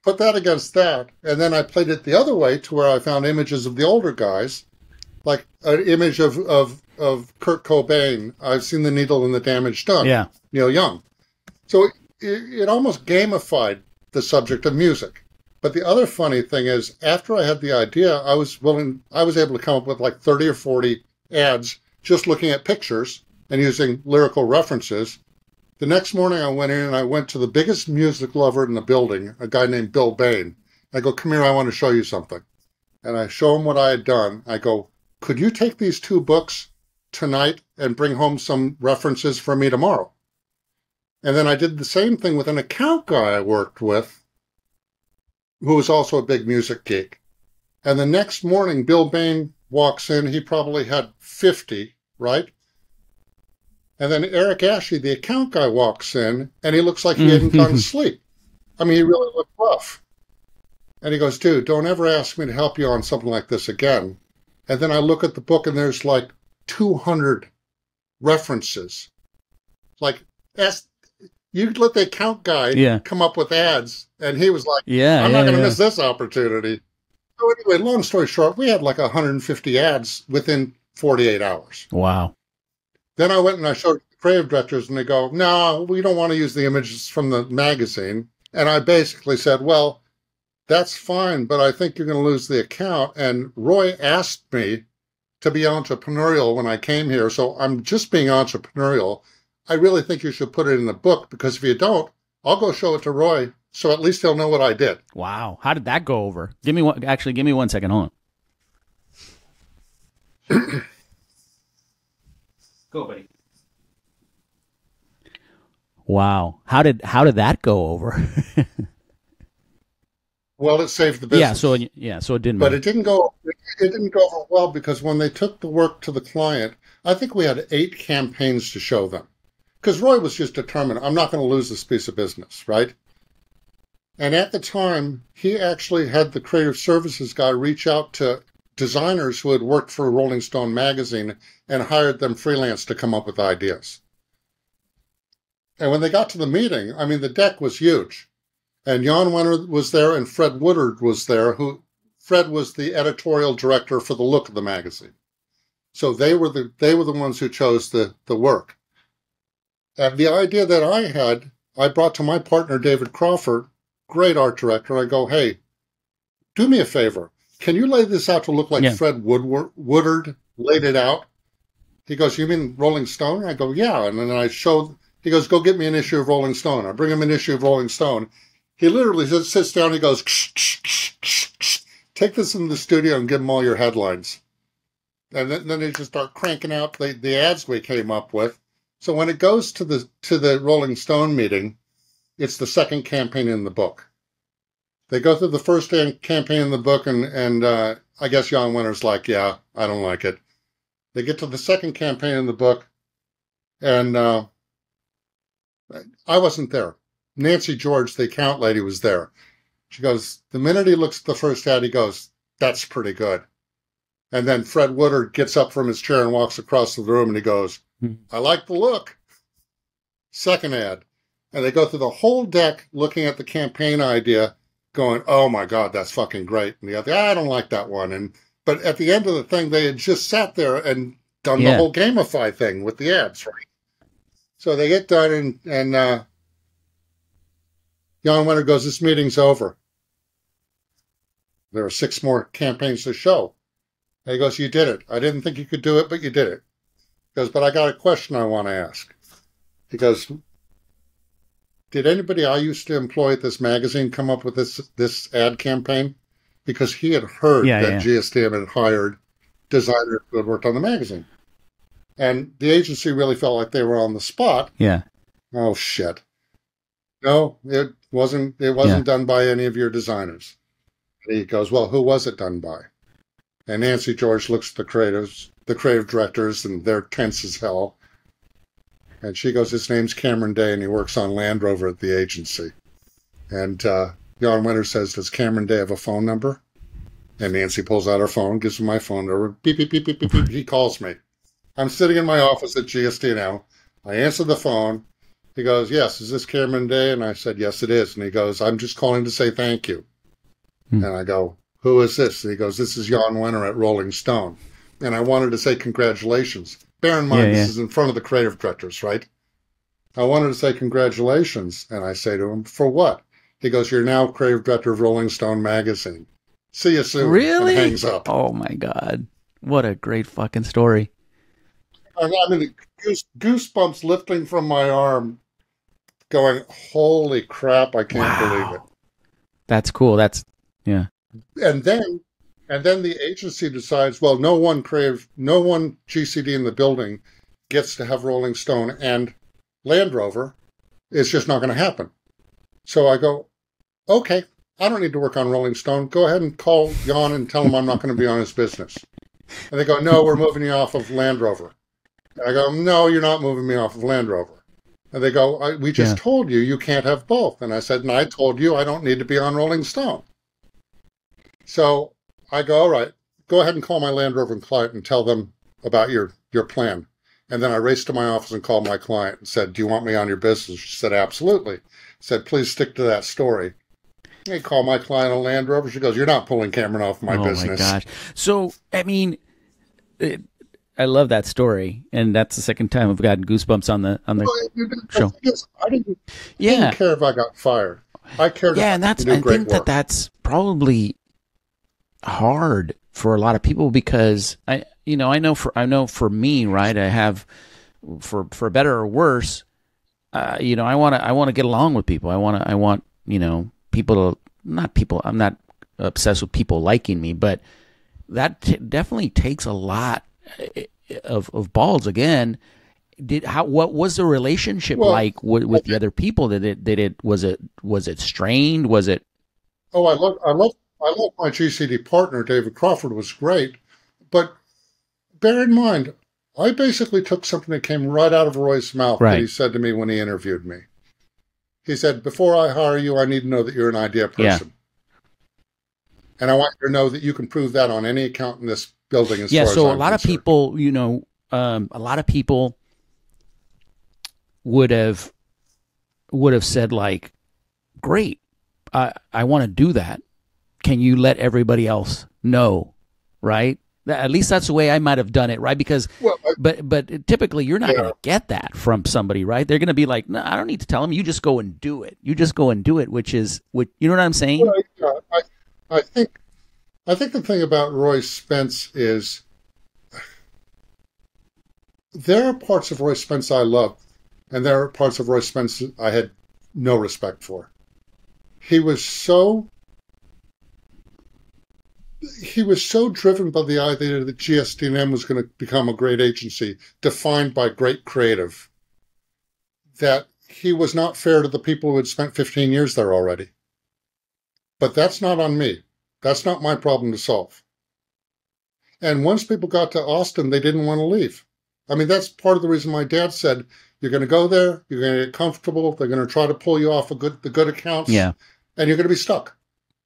Put that against that. And then I played it the other way to where I found images of the older guys, like an image of Kurt Cobain. I've seen the needle and the damage done. Yeah. Neil Young. So it almost gamified the subject of music. But the other funny thing is, after I had the idea, I was able to come up with like 30 or 40 ads just looking at pictures and using lyrical references. The next morning I went in and I went to the biggest music lover in the building, a guy named Bill Bain. I go, come here, I want to show you something. And I show him what I had done. I go, could you take these 2 books tonight and bring home some references for me tomorrow? And then I did the same thing with an account guy I worked with, who was also a big music geek. And the next morning, Bill Bain walks in. He probably had 50, right? And then Eric Ashley, the account guy, walks in, and he looks like he hadn't gone to sleep. I mean, he really looked rough. And he goes, dude, don't ever ask me to help you on something like this again. And then I look at the book, and there's like 200 references. Like, you let the account guy come up with ads, and he was like, I'm not going to miss this opportunity. So anyway, long story short, we had like 150 ads within 48 hours. Wow. Then I went and I showed the creative directors, and they go, no, we don't want to use the images from the magazine. And I basically said, well, that's fine, but I think you're going to lose the account. And Roy asked me to be entrepreneurial when I came here, so I'm just being entrepreneurial. I really think you should put it in the book, because if you don't, I'll go show it to Roy, so at least he'll know what I did. Wow. How did that go over? Give me 1 second. Hold on. Go, buddy. Wow. How did that go over? Well, it saved the business. So it didn't. But it didn't go over well, because when they took the work to the client, I think we had 8 campaigns to show them. Because Roy was just determined, I'm not going to lose this piece of business, right? And at the time, he actually had the creative services guy reach out to designers who had worked for Rolling Stone magazine and hired them freelance to come up with ideas. And when they got to the meeting, I mean, the deck was huge. And Jan Wenner was there, and Fred Woodard was there, Fred was the editorial director for the look of the magazine. So they were the ones who chose the work. And the idea that I had, I brought to my partner, David Crawford, great art director. I go, hey, do me a favor. Can you lay this out to look like Fred Woodard laid it out? He goes, you mean Rolling Stone? I go, yeah. And then he goes, go get me an issue of Rolling Stone. I bring him an issue of Rolling Stone. He literally sits down, he goes, take this in the studio and give him all your headlines. And then they just start cranking out the ads we came up with. So when it goes to the Rolling Stone meeting, it's the second campaign in the book. They go through the first campaign in the book, and I guess Jan Wenner's like, yeah, I don't like it. They get to the second campaign in the book, and I wasn't there. Nancy George, the account lady, was there. She goes, the minute he looks at the first ad, he goes, that's pretty good. And then Fred Woodard gets up from his chair and walks across the room, and he goes, I like the look. Second ad. And they go through the whole deck looking at the campaign idea, going, oh my God, that's fucking great. And the other, I don't like that one. But at the end of the thing, they had just sat there and done the whole gamify thing with the ads, right? So they get done, and Jan Wenner goes, this meeting's over. There are 6 more campaigns to show. And he goes, you did it. I didn't think you could do it, but you did it. He goes, but I got a question I want to ask. He goes, did anybody I used to employ at this magazine come up with this ad campaign? Because he had heard that GSTM had hired designers who had worked on the magazine. And the agency really felt like they were on the spot. Yeah. Oh, shit. No, it wasn't done by any of your designers. And he goes, well, who was it done by? And Nancy George looks at the creative directors, and they're tense as hell. And she goes, his name's Cameron Day, and he works on Land Rover at the agency. And Jan Wenner says, does Cameron Day have a phone number? And Nancy pulls out her phone, gives him my phone number. Beep, beep, beep, beep, beep, beep. He calls me. I'm sitting in my office at GST now. I answer the phone. He goes, yes, is this Cameron Day? And I said, yes, it is. And he goes, I'm just calling to say thank you. And I go, who is this? And he goes, this is Jan Wenner at Rolling Stone. And I wanted to say congratulations. Bear in mind, this is in front of the creative directors, right? I wanted to say congratulations. And I say to him, for what? He goes, you're now creative director of Rolling Stone magazine. See you soon. Really? And hangs up. Oh, my God. What a great fucking story. I mean, goosebumps lifting from my arm, going, holy crap, I can't believe it. That's cool. That's Yeah. And then the agency decides, well, no one GCD in the building gets to have Rolling Stone and Land Rover. It's just not going to happen. So I go, okay, I don't need to work on Rolling Stone. Go ahead and call Jan and tell him I'm not going to be on his business. And they go, no, we're moving you off of Land Rover. And I go, no, you're not moving me off of Land Rover. And they go, we just told you can't have both. And I said, and I told you I don't need to be on Rolling Stone. So I go, all right, go ahead and call my Land Rover client and tell them about your plan. And then I raced to my office and called my client and said, do you want me on your business? She said, absolutely. I said, please stick to that story. I call my client a Land Rover. She goes, you're not pulling Cameron off my business. Oh, my gosh. So, I mean, I love that story. And that's the second time I've gotten goosebumps on the show. I didn't care if I got fired. I cared I think that's probably hard for a lot of people because I know for me, right, I have for better or worse, I want to get along with people. I want people to, I'm not obsessed with people liking me, but that definitely takes a lot of balls. Again, what was the relationship like with the other people? Was it strained? Was it? Oh, I love my GCD partner, David Crawford, was great, but bear in mind, I basically took something that came right out of Roy's mouth that he said to me when he interviewed me. He said, before I hire you, I need to know that you're an idea person. Yeah. And I want you to know that you can prove that on any account in this building. So a lot of people, a lot of people would have said like, great, I want to do that. Can you let everybody else know? Right? At least that's the way I might have done it, right? Because, but typically you're not going to get that from somebody, right? They're going to be like, no, I don't need to tell them. You just go and do it. You just go and do it, which you know what I'm saying? Well, I think the thing about Roy Spence is there are parts of Roy Spence I love, and there are parts of Roy Spence I had no respect for. He was so driven by the idea that GSD&M was going to become a great agency, defined by great creative, that he was not fair to the people who had spent 15 years there already. But that's not on me. That's not my problem to solve. And once people got to Austin, they didn't want to leave. I mean, that's part of the reason my dad said, you're going to go there, you're going to get comfortable, they're going to try to pull you off the good accounts, and you're going to be stuck,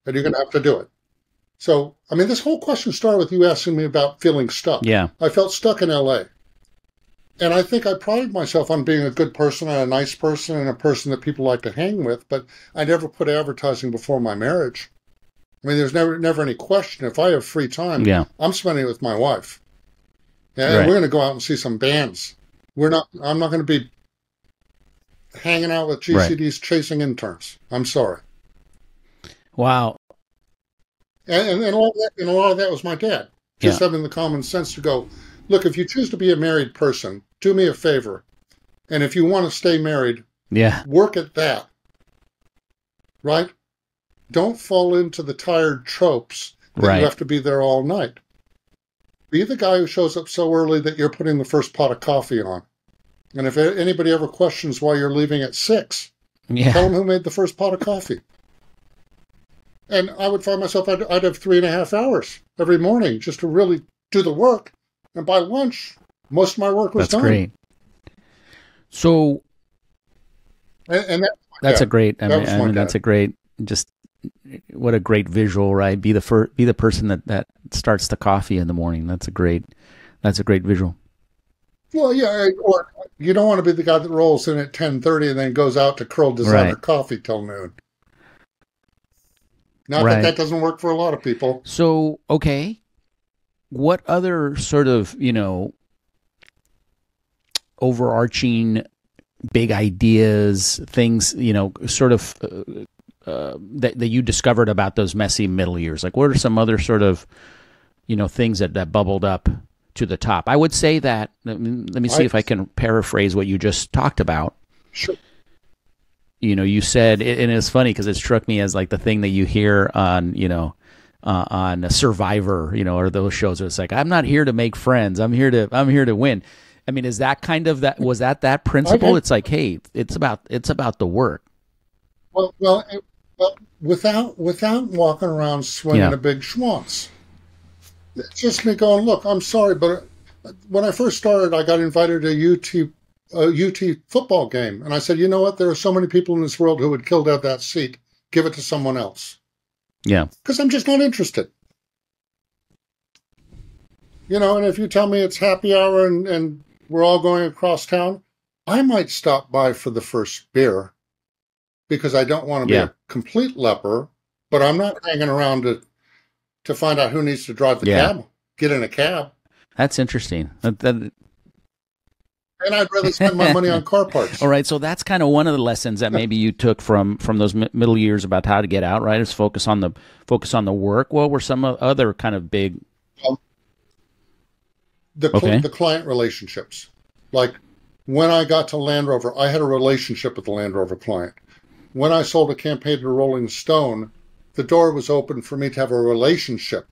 and you're going to have to do it. So, I mean, this whole question started with you asking me about feeling stuck. Yeah. I felt stuck in L.A. And I think I prided myself on being a good person and a nice person and a person that people like to hang with, but I never put advertising before my marriage. I mean, there's never any question. If I have free time, I'm spending it with my wife. And we're going to go out and see some bands. I'm not going to be hanging out with GCDs chasing interns. I'm sorry. Wow. And a lot of that was my dad. Just having the common sense to go, look, if you choose to be a married person, do me a favor. And if you want to stay married, work at that. Right? Don't fall into the tired tropes that you have to be there all night. Be the guy who shows up so early that you're putting the first pot of coffee on. And if anybody ever questions why you're leaving at 6, tell them who made the first pot of coffee. And I would find myself, I'd have 3.5 hours every morning just to really do the work. And by lunch, most of my work was done. That's great. So, that's a great, that's a great, just what a great visual, right? Be the person that starts the coffee in the morning. That's a great visual. Well, yeah, or you don't want to be the guy that rolls in at 10:30 and then goes out to curl designer coffee till noon. Not that doesn't work for a lot of people. So, okay, what other sort of, overarching big ideas, things, sort of that you discovered about those messy middle years? Like, what are some other sort of, things that bubbled up to the top? I would say that, let me see if I can paraphrase what you just talked about. Sure. you said, and it's funny because it struck me as like the thing that you hear on, on a Survivor, or those shows where it's like, I'm not here to make friends. I'm here to win. I mean, is that kind of that, was that principle? It's like, hey, it's about the work. Well, without walking around swinging a big schwanz. It's just me going, look, I'm sorry, but when I first started, I got invited to a UT football game. And I said, you know what? There are so many people in this world who would kill to have that seat. Give it to someone else. Yeah. Because I'm just not interested. And if you tell me it's happy hour and we're all going across town, I might stop by for the first beer because I don't want to be a complete leper, but I'm not hanging around to find out who needs to drive the cab, get in a cab. That's interesting. And I'd rather spend my money on car parts. All right, so that's kind of one of the lessons that maybe you took from those middle years about how to get out, right? Is focus on the work. What were some other kind of big? The client relationships. Like when I got to Land Rover, I had a relationship with the Land Rover client. When I sold a campaign to Rolling Stone, the door was open for me to have a relationship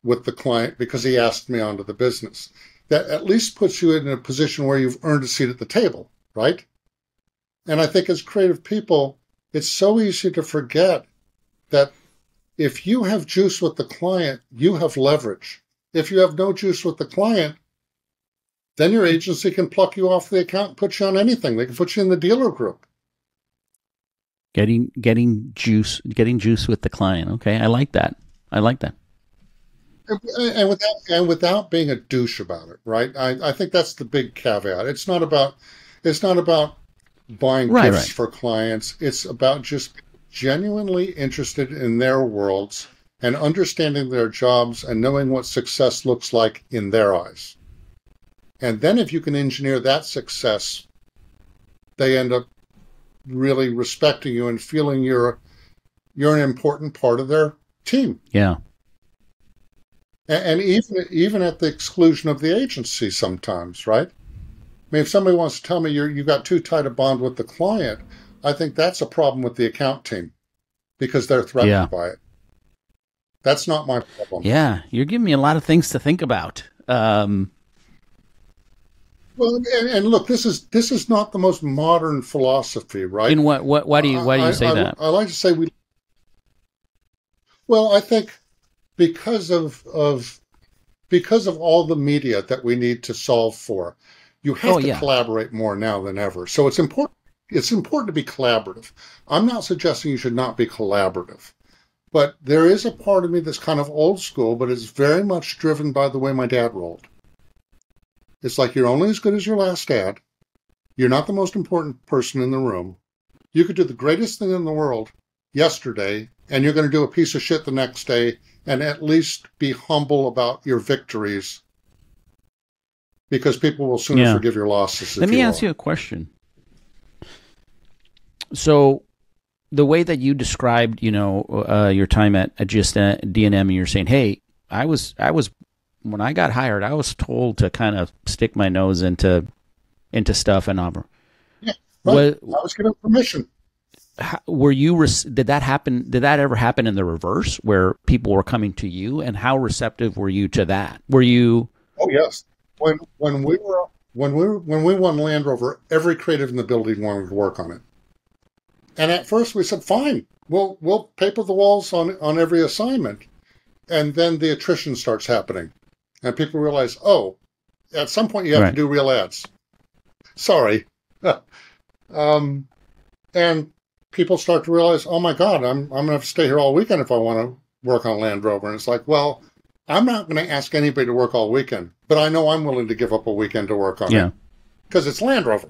with the client because he asked me onto the business. That at least puts you in a position where you've earned a seat at the table, right? And I think as creative people, it's so easy to forget that if you have juice with the client, you have leverage. If you have no juice with the client, then your agency can pluck you off the account and put you on anything. They can put you in the dealer group. Getting juice with the client. Okay, I like that. And without being a douche about it, right? I think that's the big caveat. It's not about buying gifts for clients. It's about just genuinely interested in their worlds and understanding their jobs and knowing what success looks like in their eyes. And then if you can engineer that success, they end up really respecting you and feeling you're an important part of their team. Yeah. And even at the exclusion of the agency sometimes, right? I mean, if somebody wants to tell me you got too tight a bond with the client, I think that's a problem with the account team because they're threatened by it. That's not my problem. Yeah, you're giving me a lot of things to think about. Well, and look, this is not the most modern philosophy, right? In what? Why do you say that? I like to say Well, I think because of all the media that we need to solve for, you have to collaborate more now than ever. So it's important. It's important to be collaborative. I'm not suggesting you should not be collaborative, but there is a part of me that's kind of old school, but it's very much driven by the way my dad rolled. It's like you're only as good as your last ad. You're not the most important person in the room. You could do the greatest thing in the world yesterday, and you're going to do a piece of shit the next day, and at least be humble about your victories, because people will sooner forgive your losses. Let me ask you a question. So the way that you described, your time at just D&M, and you're saying, hey, I was when I got hired, I was told to kind of stick my nose into stuff and over. Yeah, right. I was given permission. Were you? Did that happen? Did that ever happen in the reverse, where people were coming to you, and how receptive were you to that? Were you? Oh yes. When we won Land Rover, every creative in the building wanted to work on it. And at first we said, fine, we'll paper the walls on every assignment. And then the attrition starts happening. And people realize, at some point you have to do real ads. Sorry. And people start to realize, oh my God, I'm going to have to stay here all weekend if I want to work on Land Rover. And it's like, well, I'm not going to ask anybody to work all weekend, but I know I'm willing to give up a weekend to work on it. Because it's Land Rover.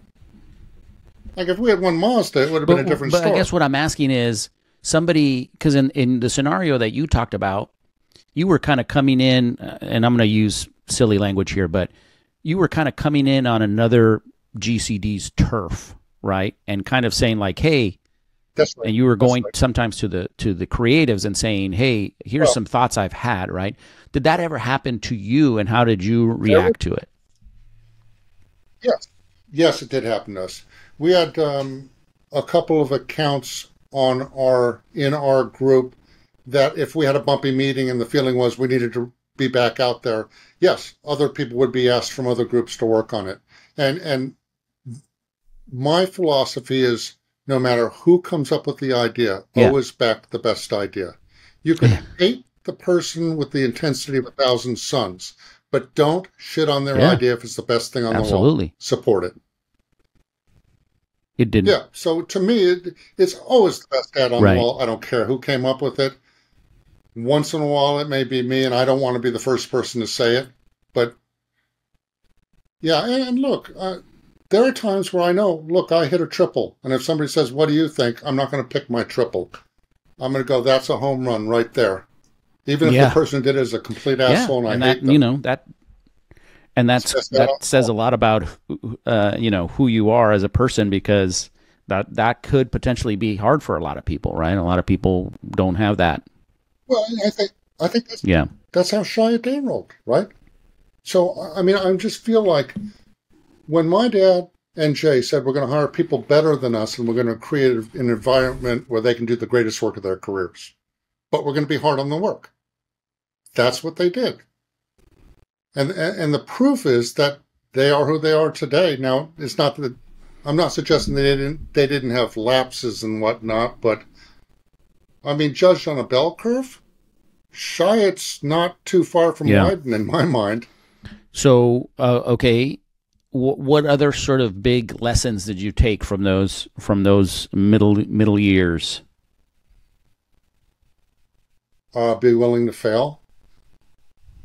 Like if we had one Mazda, it would have been a different story. But I guess what I'm asking is somebody, because in the scenario that you talked about, you were kind of coming in, and I'm going to use silly language here, but you were kind of coming in on another GCD's turf, right? And kind of saying like, hey, that's right. And you were going sometimes to the creatives and saying, hey, here's some thoughts I've had, right? Did that ever happen to you, and how did you react to it? Yes, it did happen to us. We had a couple of accounts in our group that if we had a bumpy meeting and the feeling was we needed to be back out there, yes, other people would be asked from other groups to work on it. And my philosophy is no matter who comes up with the idea, always back the best idea. You can hate the person with the intensity of 1,000 suns, but don't shit on their idea if it's the best thing on the wall. Support it. It didn't. Yeah. So to me, it's always the best hat on the wall. I don't care who came up with it. Once in a while, it may be me, and I don't want to be the first person to say it. But yeah, and look, there are times where I know, look, I hit a triple. And if somebody says, what do you think? I'm not going to pick my triple. I'm going to go, that's a home run right there. Even if the person who did it is a complete asshole and I hate them. You know, that says a lot about, who you are as a person, because that could potentially be hard for a lot of people, right? A lot of people don't have that. Well, I think that's how Chiat rolled, right? So, I mean, I just feel like when my dad and Jay said we're going to hire people better than us and we're going to create an environment where they can do the greatest work of their careers, but we're going to be hard on the work. That's what they did. And the proof is that they are who they are today. Now, it's not that I'm not suggesting they didn't have lapses and whatnot, but I mean, judged on a bell curve, Chiat's not too far from Wyden in my mind. So, okay, what other sort of big lessons did you take from those middle years? Be willing to fail.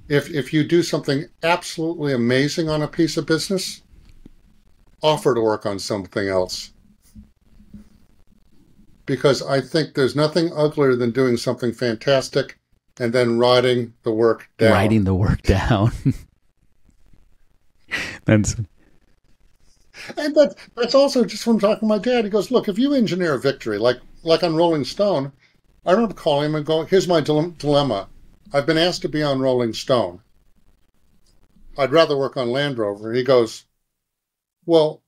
If you do something absolutely amazing on a piece of business, offer to work on something else. Because I think there's nothing uglier than doing something fantastic and then writing the work down. Writing the work down. And that's also just from talking to my dad. He goes, look, if you engineer a victory, like on Rolling Stone, I remember calling him and going, here's my dilemma. I've been asked to be on Rolling Stone. I'd rather work on Land Rover. He goes, well,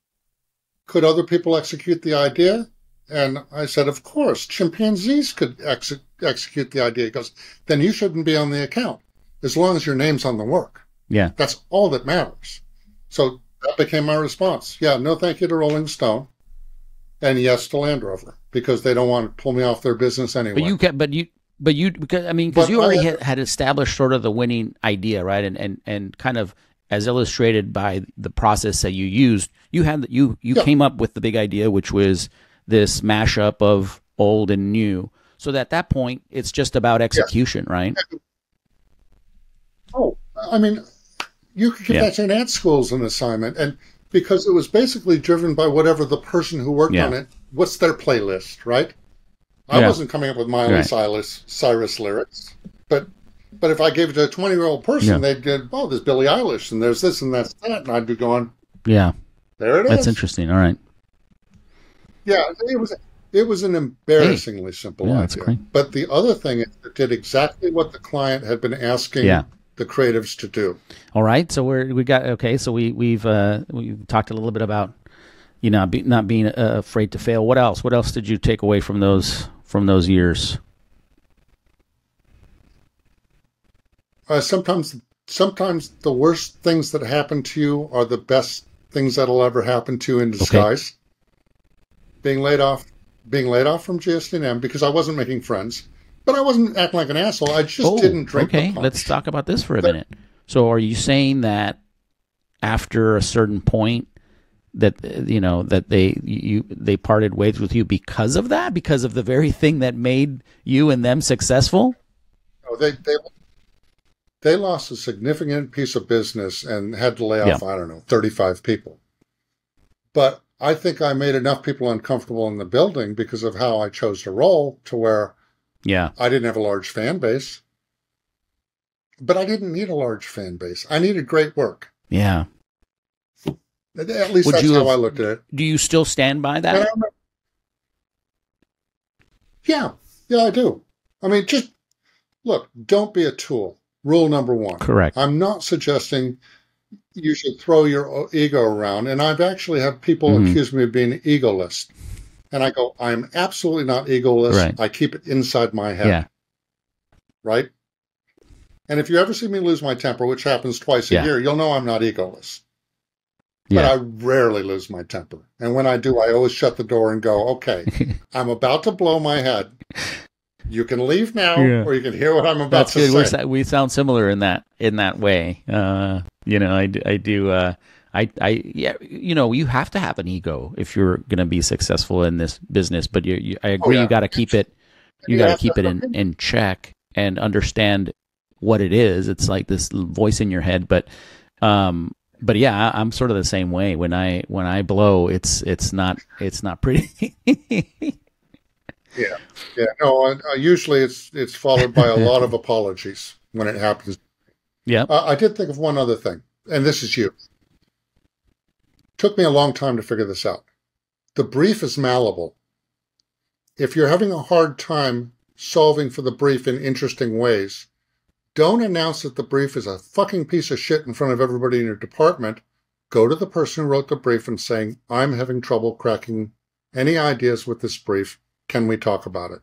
could other people execute the idea? And I said, of course, chimpanzees could execute the idea. He goes, then you shouldn't be on the account, as long as your name's on the work. Yeah. That's all that matters. So that became my response. Yeah, no thank you to Rolling Stone, and yes to Land Rover, because they don't want to pull me off their business anyway. Because you already had established sort of the winning idea, right? And kind of as illustrated by the process that you used, you came up with the big idea, which was this mashup of old and new. So that at that point, it's just about execution, right? Oh, I mean, you could give that to an ad school as an assignment, and because it was basically driven by whatever the person who worked on it, what's their playlist, right? I wasn't coming up with Miley Cyrus lyrics, but if I gave it to a 20-year-old person, they'd go, oh, there's Billie Eilish, and there's this and that's that, and I'd be going, there it is. That's interesting. All right. Yeah, it was an embarrassingly simple idea. That's great. But the other thing is it did exactly what the client had been asking the creatives to do. All right, so we've talked a little bit about not being afraid to fail. What else? What else did you take away from those years? Sometimes the worst things that happen to you are the best things that'll ever happen to you in disguise. Okay. Being laid off from GSD&M because I wasn't making friends, but I wasn't acting like an asshole. I just didn't drink. Okay, let's talk about this for a minute. So, are you saying that after a certain point that they parted ways with you because of that, because of the very thing that made you and them successful? No, they lost a significant piece of business and had to lay off 35 people. But I think I made enough people uncomfortable in the building because of how I chose to roll to where I didn't have a large fan base. But I didn't need a large fan base. I needed great work. Yeah. At least that's how I looked at it. Do you still stand by that? Yeah, I do. I mean, just look, don't be a tool. Rule number one. Correct. I'm not suggesting you should throw your ego around. And I've actually had people accuse me of being an egolist. And I go, I'm absolutely not egoless. Right. I keep it inside my head. Yeah. Right? And if you ever see me lose my temper, which happens twice a year, you'll know I'm not egoless. But I rarely lose my temper. And when I do, I always shut the door and go, okay, I'm about to blow my head. You can leave now, or you can hear what I'm about to say. We sound similar in that way. You know, I do. You have to have an ego if you're going to be successful in this business. But I agree, you got to keep it. You got to keep it in check and understand what it is. It's like this voice in your head, but yeah, I'm sort of the same way. When I blow, it's not pretty. Yeah. No, usually it's followed by a lot of apologies when it happens. Yeah. I did think of one other thing, and this is you. Took me a long time to figure this out. The brief is malleable. If you're having a hard time solving for the brief in interesting ways, don't announce that the brief is a fucking piece of shit in front of everybody in your department. Go to the person who wrote the brief and saying, I'm having trouble cracking any ideas with this brief. Can we talk about it?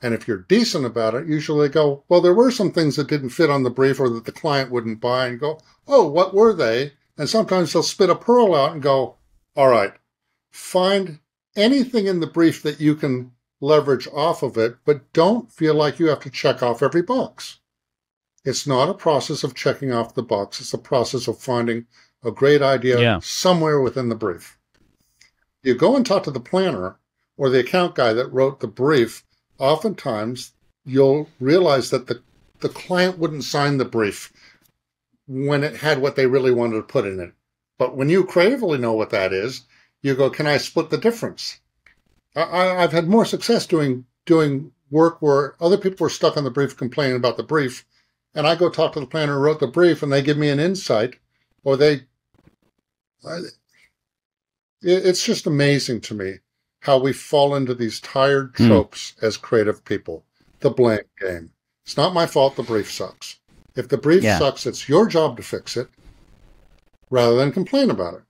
And if you're decent about it, usually they go, well, there were some things that didn't fit on the brief or that the client wouldn't buy, and go, oh, what were they? And sometimes they'll spit a pearl out and go, all right, find anything in the brief that you can leverage off of it, but don't feel like you have to check off every box. It's not a process of checking off the box. It's a process of finding a great idea somewhere within the brief. You go and talk to the planner or the account guy that wrote the brief. Oftentimes, you'll realize that the client wouldn't sign the brief when it had what they really wanted to put in it. But when you creatively know what that is, you go, can I split the difference? I've had more success doing work where other people were stuck on the brief complaining about the brief, and I go talk to the planner who wrote the brief, and they give me an insight, or it's just amazing to me how we fall into these tired tropes as creative people. The blame game. It's not my fault the brief sucks. If the brief sucks, it's your job to fix it rather than complain about it.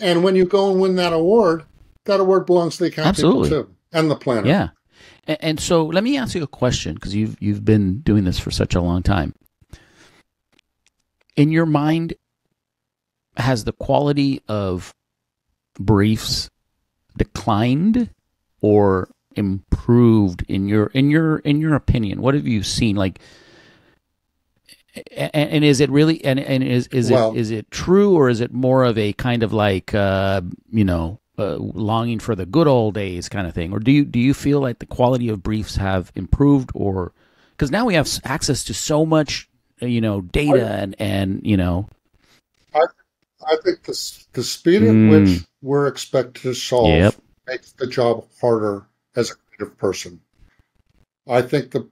And when you go and win that award belongs to the account people too, and the planner. Yeah. And so let me ask you a question, because you've been doing this for such a long time. In your mind, has the quality of briefs declined or improved in your opinion? What have you seen? Like, and is it really is it true, or is it more of a kind of like longing for the good old days kind of thing? Or do you feel like the quality of briefs have improved, or because now we have access to so much data and I think the speed at which we're expected to solve makes the job harder as a creative person. I think the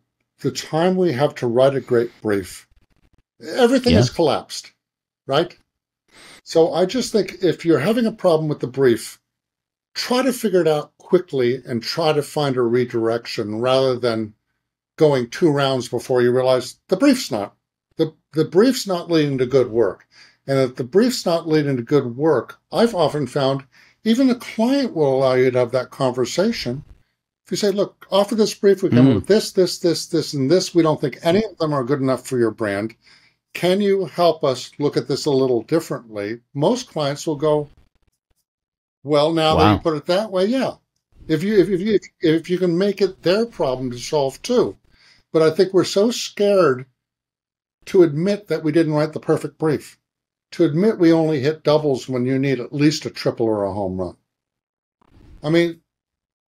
time we have to write a great brief, everything has collapsed, right? So I just think if you're having a problem with the brief, try to figure it out quickly and try to find a redirection rather than going 2 rounds before you realize the brief's not leading to good work. And if the brief's not leading to good work, I've often found even the client will allow you to have that conversation. If you say, look, offer this brief, we come up with this, and this. We don't think any of them are good enough for your brand. Can you help us look at this a little differently? Most clients will go, well, now that you put it that way, yeah. If you can make it their problem to solve too. But I think we're so scared to admit that we didn't write the perfect brief, to admit we only hit doubles when you need at least a triple or a home run. I mean,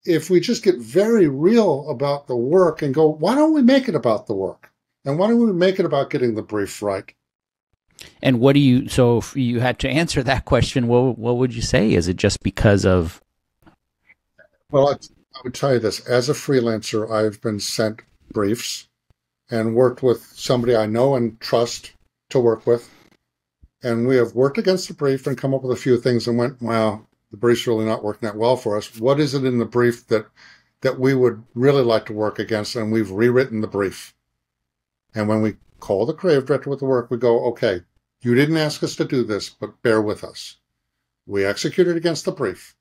if we just get very real about the work and go, why don't we make it about the work? And why don't we make it about getting the brief right? And so if you had to answer that question, what would you say? Is it just because of? Well, I would tell you this. As a freelancer, I've been sent briefs and worked with somebody I know and trust to work with. And we have worked against the brief and come up with a few things and went, wow, the brief's really not working that well for us. What is it in the brief that we would really like to work against? And we've rewritten the brief. And when we call the creative director with the work, we go, okay, you didn't ask us to do this, but bear with us. We executed against the brief.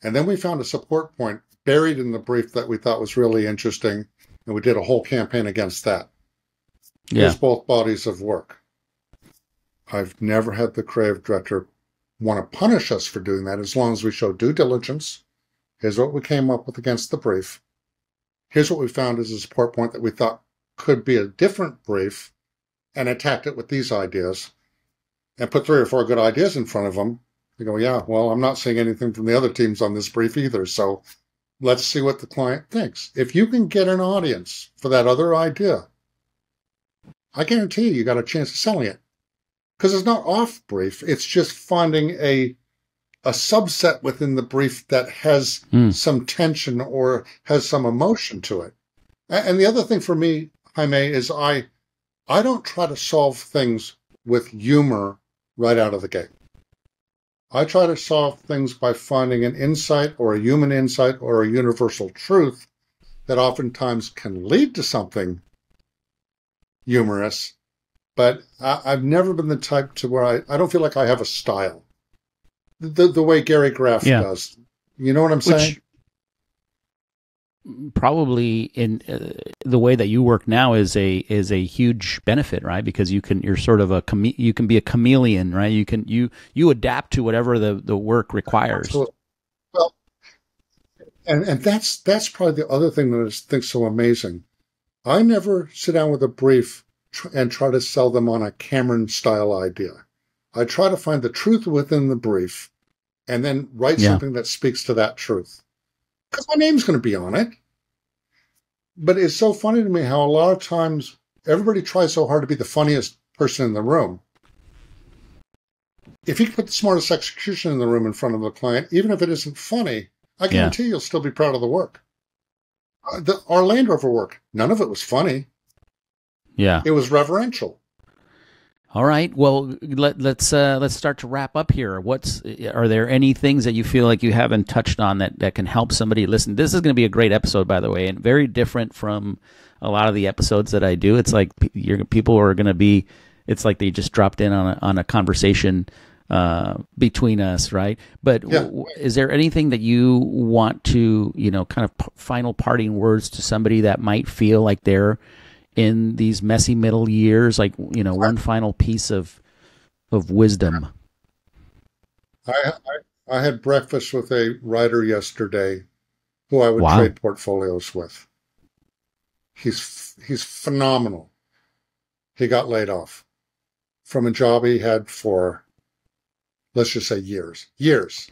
And then we found a support point buried in the brief that we thought was really interesting, and we did a whole campaign against that. Yeah. Here's both bodies of work. I've never had the creative director want to punish us for doing that as long as we show due diligence. Here's what we came up with against the brief. Here's what we found as a support point that we thought could be a different brief, and attacked it with these ideas, and put 3 or 4 good ideas in front of them. They go, yeah, well, I'm not seeing anything from the other teams on this brief either, so let's see what the client thinks. If you can get an audience for that other idea, I guarantee you got a chance of selling it. Because it's not off brief, it's just finding a subset within the brief that has some tension or has some emotion to it. And the other thing for me, Jaime, is I don't try to solve things with humor right out of the gate. I try to solve things by finding an insight or a human insight or a universal truth that oftentimes can lead to something humorous. But I've never been the type to where I don't feel like I have a style. The way Gary Graff does. You know what I'm saying? Probably in the way that you work now is a huge benefit, right? Because you're sort of you can be a chameleon, right? You adapt to whatever the work requires. Absolutely. Well, and that's probably the other thing that I think so amazing. I never sit down with a brief and try to sell them on a Cameron style idea. I try to find the truth within the brief and then write something that speaks to that truth. Because my name's going to be on it. But it's so funny to me how a lot of times everybody tries so hard to be the funniest person in the room. If you can put the smartest execution in the room in front of the client, even if it isn't funny, I guarantee you'll still be proud of the work. Our Land Rover work, none of it was funny. Yeah. It was reverential. All right. Well, let's start to wrap up here. Are there any things that you feel like you haven't touched on that can help somebody listen? This is going to be a great episode, by the way, and very different from a lot of the episodes that I do. It's like people are going to be. It's like they just dropped in on a conversation between us, right? But is there anything that you want to, kind of final parting words to somebody that might feel like they're in these messy middle years, like, one final piece of wisdom? I had breakfast with a writer yesterday who I would trade portfolios with. He's phenomenal. He got laid off from a job he had for, let's just say years.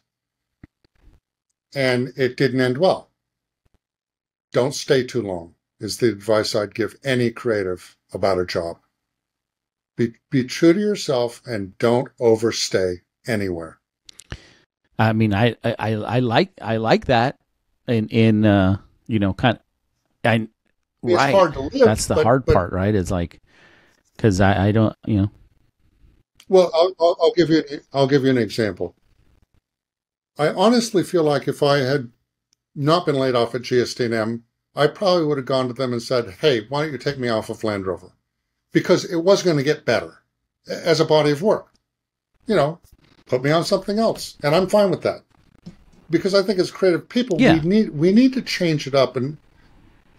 And it didn't end well. Don't stay too long is the advice I'd give any creative about a job. Be true to yourself and don't overstay anywhere. I mean, I like that. Kind of, it's hard to live. That's the hard part, right? It's like, because I don't, Well, I'll give you an example. I honestly feel like if I had not been laid off at GSD&M, I probably would have gone to them and said, hey, why don't you take me off of Land Rover? Because it was going to get better as a body of work. Put me on something else. And I'm fine with that. Because I think as creative people, we need to change it up. And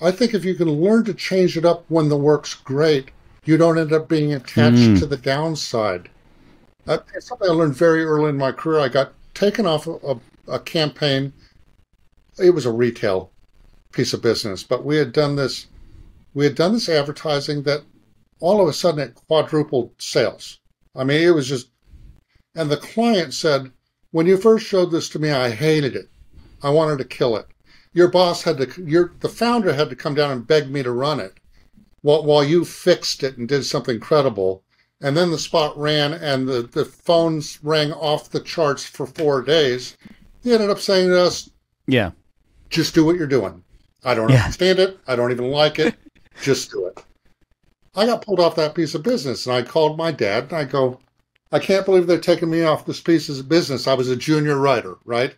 I think if you can learn to change it up when the work's great, you don't end up being attached to the downside. It's something I learned very early in my career. I got taken off a campaign. It was a retail piece of business, but we had done this advertising that all of a sudden it quadrupled sales. I mean, it was just, and the client said, when you first showed this to me, I hated it. I wanted to kill it. Your boss the founder had to come down and beg me to run it while you fixed it and did something credible. And then the spot ran and the phones rang off the charts for 4 days. He ended up saying to us, just do what you're doing. I don't understand it. I don't even like it. Just do it. I got pulled off that piece of business, and I called my dad, and I go, I can't believe they're taking me off this piece of business. I was a junior writer, right?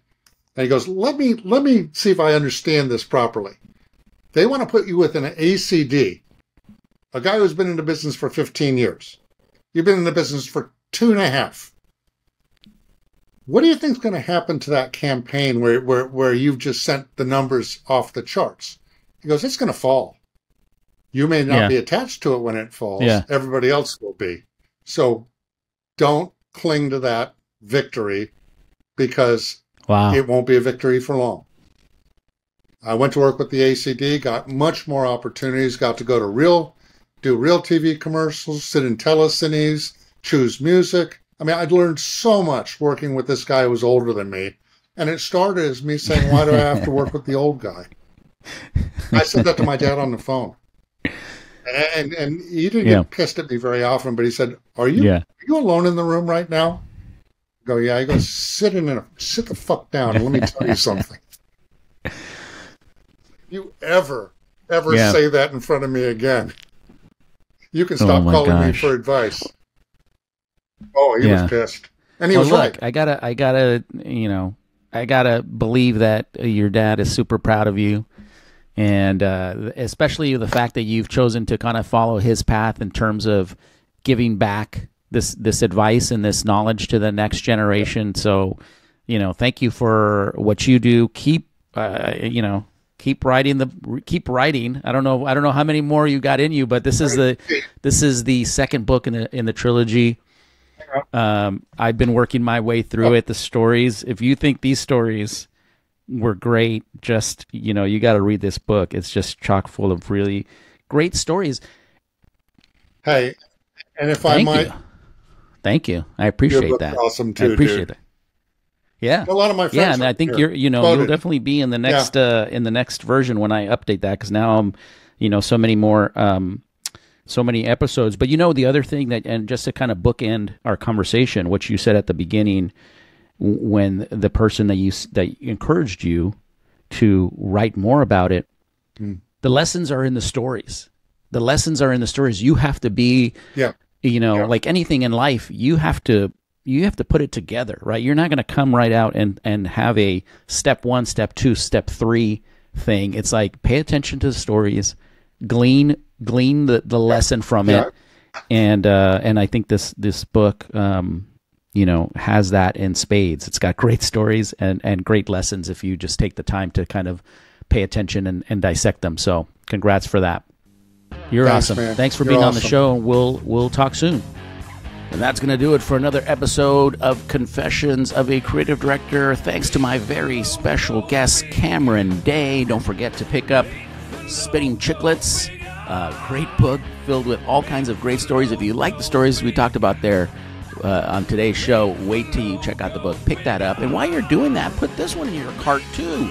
And he goes, let me see if I understand this properly. They want to put you with an ACD, a guy who's been in the business for 15 years. You've been in the business for 2.5. what do you think's going to happen to that campaign where you've just sent the numbers off the charts? He goes, it's going to fall. You may not be attached to it when it falls. Yeah. Everybody else will be. So don't cling to that victory, because it won't be a victory for long. I went to work with the ACD, got much more opportunities, got to go to do real TV commercials, sit in telecines, choose music. I mean, I'd learned so much working with this guy who was older than me. And it started as me saying, why do I have to work with the old guy? I said that to my dad on the phone. And he didn't get pissed at me very often, but he said, are you alone in the room right now? I go, yeah. He goes, sit the fuck down and let me tell you something. You ever say that in front of me again, you can stop calling me for advice. Oh, he was pissed. And he was right. I gotta believe that your dad is super proud of you. And especially the fact that you've chosen to kind of follow his path in terms of giving back this advice and this knowledge to the next generation. So, thank you for what you do. Keep writing. I don't know how many more you got in you, but this is the second book in the trilogy. I've been working my way through it. The stories, if you think these stories were great, just you got to read this book. It's just chock full of really great stories. Hey, and if I might, thank you. I appreciate that. Awesome too. I appreciate that. Yeah, a lot of my friends. Yeah, and I think you'll definitely be in the next version when I update that, because now I'm so many more so many episodes. But the other thing and just to kind of bookend our conversation, what you said at the beginning, when the person that encouraged you to write more about it, the lessons are in the stories. The lessons are in the stories. You have to be, like anything in life, you have to put it together, right? You're not going to come right out and have a step 1, step 2, step 3 thing. It's like, pay attention to the stories, glean the lesson from it. And I think this book, has that in spades. It's got great stories and great lessons if you just take the time to kind of pay attention and dissect them. So congrats for that. You're awesome. Man. Thanks for being on the show, and we'll talk soon. And that's going to do it for another episode of Confessions of a Creative Director. Thanks to my very special guest, Cameron Day. Don't forget to pick up Spitting Chiclets, a great book filled with all kinds of great stories. If you like the stories we talked about there on today's show, wait till you check out the book. Pick that up. And while you're doing that, put this one in your cart too.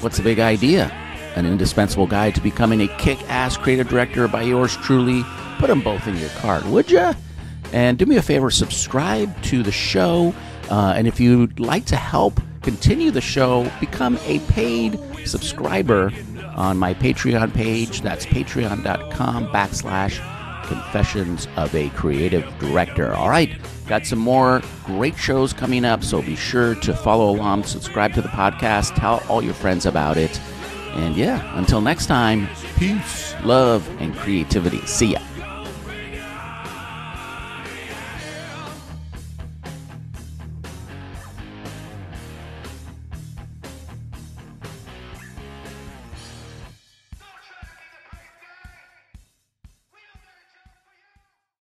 What's the big idea? An indispensable guide to becoming a kick-ass creative director by yours truly. Put them both in your cart, would ya? And do me a favor, subscribe to the show. And if you'd like to help continue the show, become a paid subscriber on my Patreon page. That's patreon.com/Confessions of a Creative Director. All right, got some more great shows coming up, so be sure to follow along, subscribe to the podcast, tell all your friends about it. And until next time, peace, love, and creativity. See ya.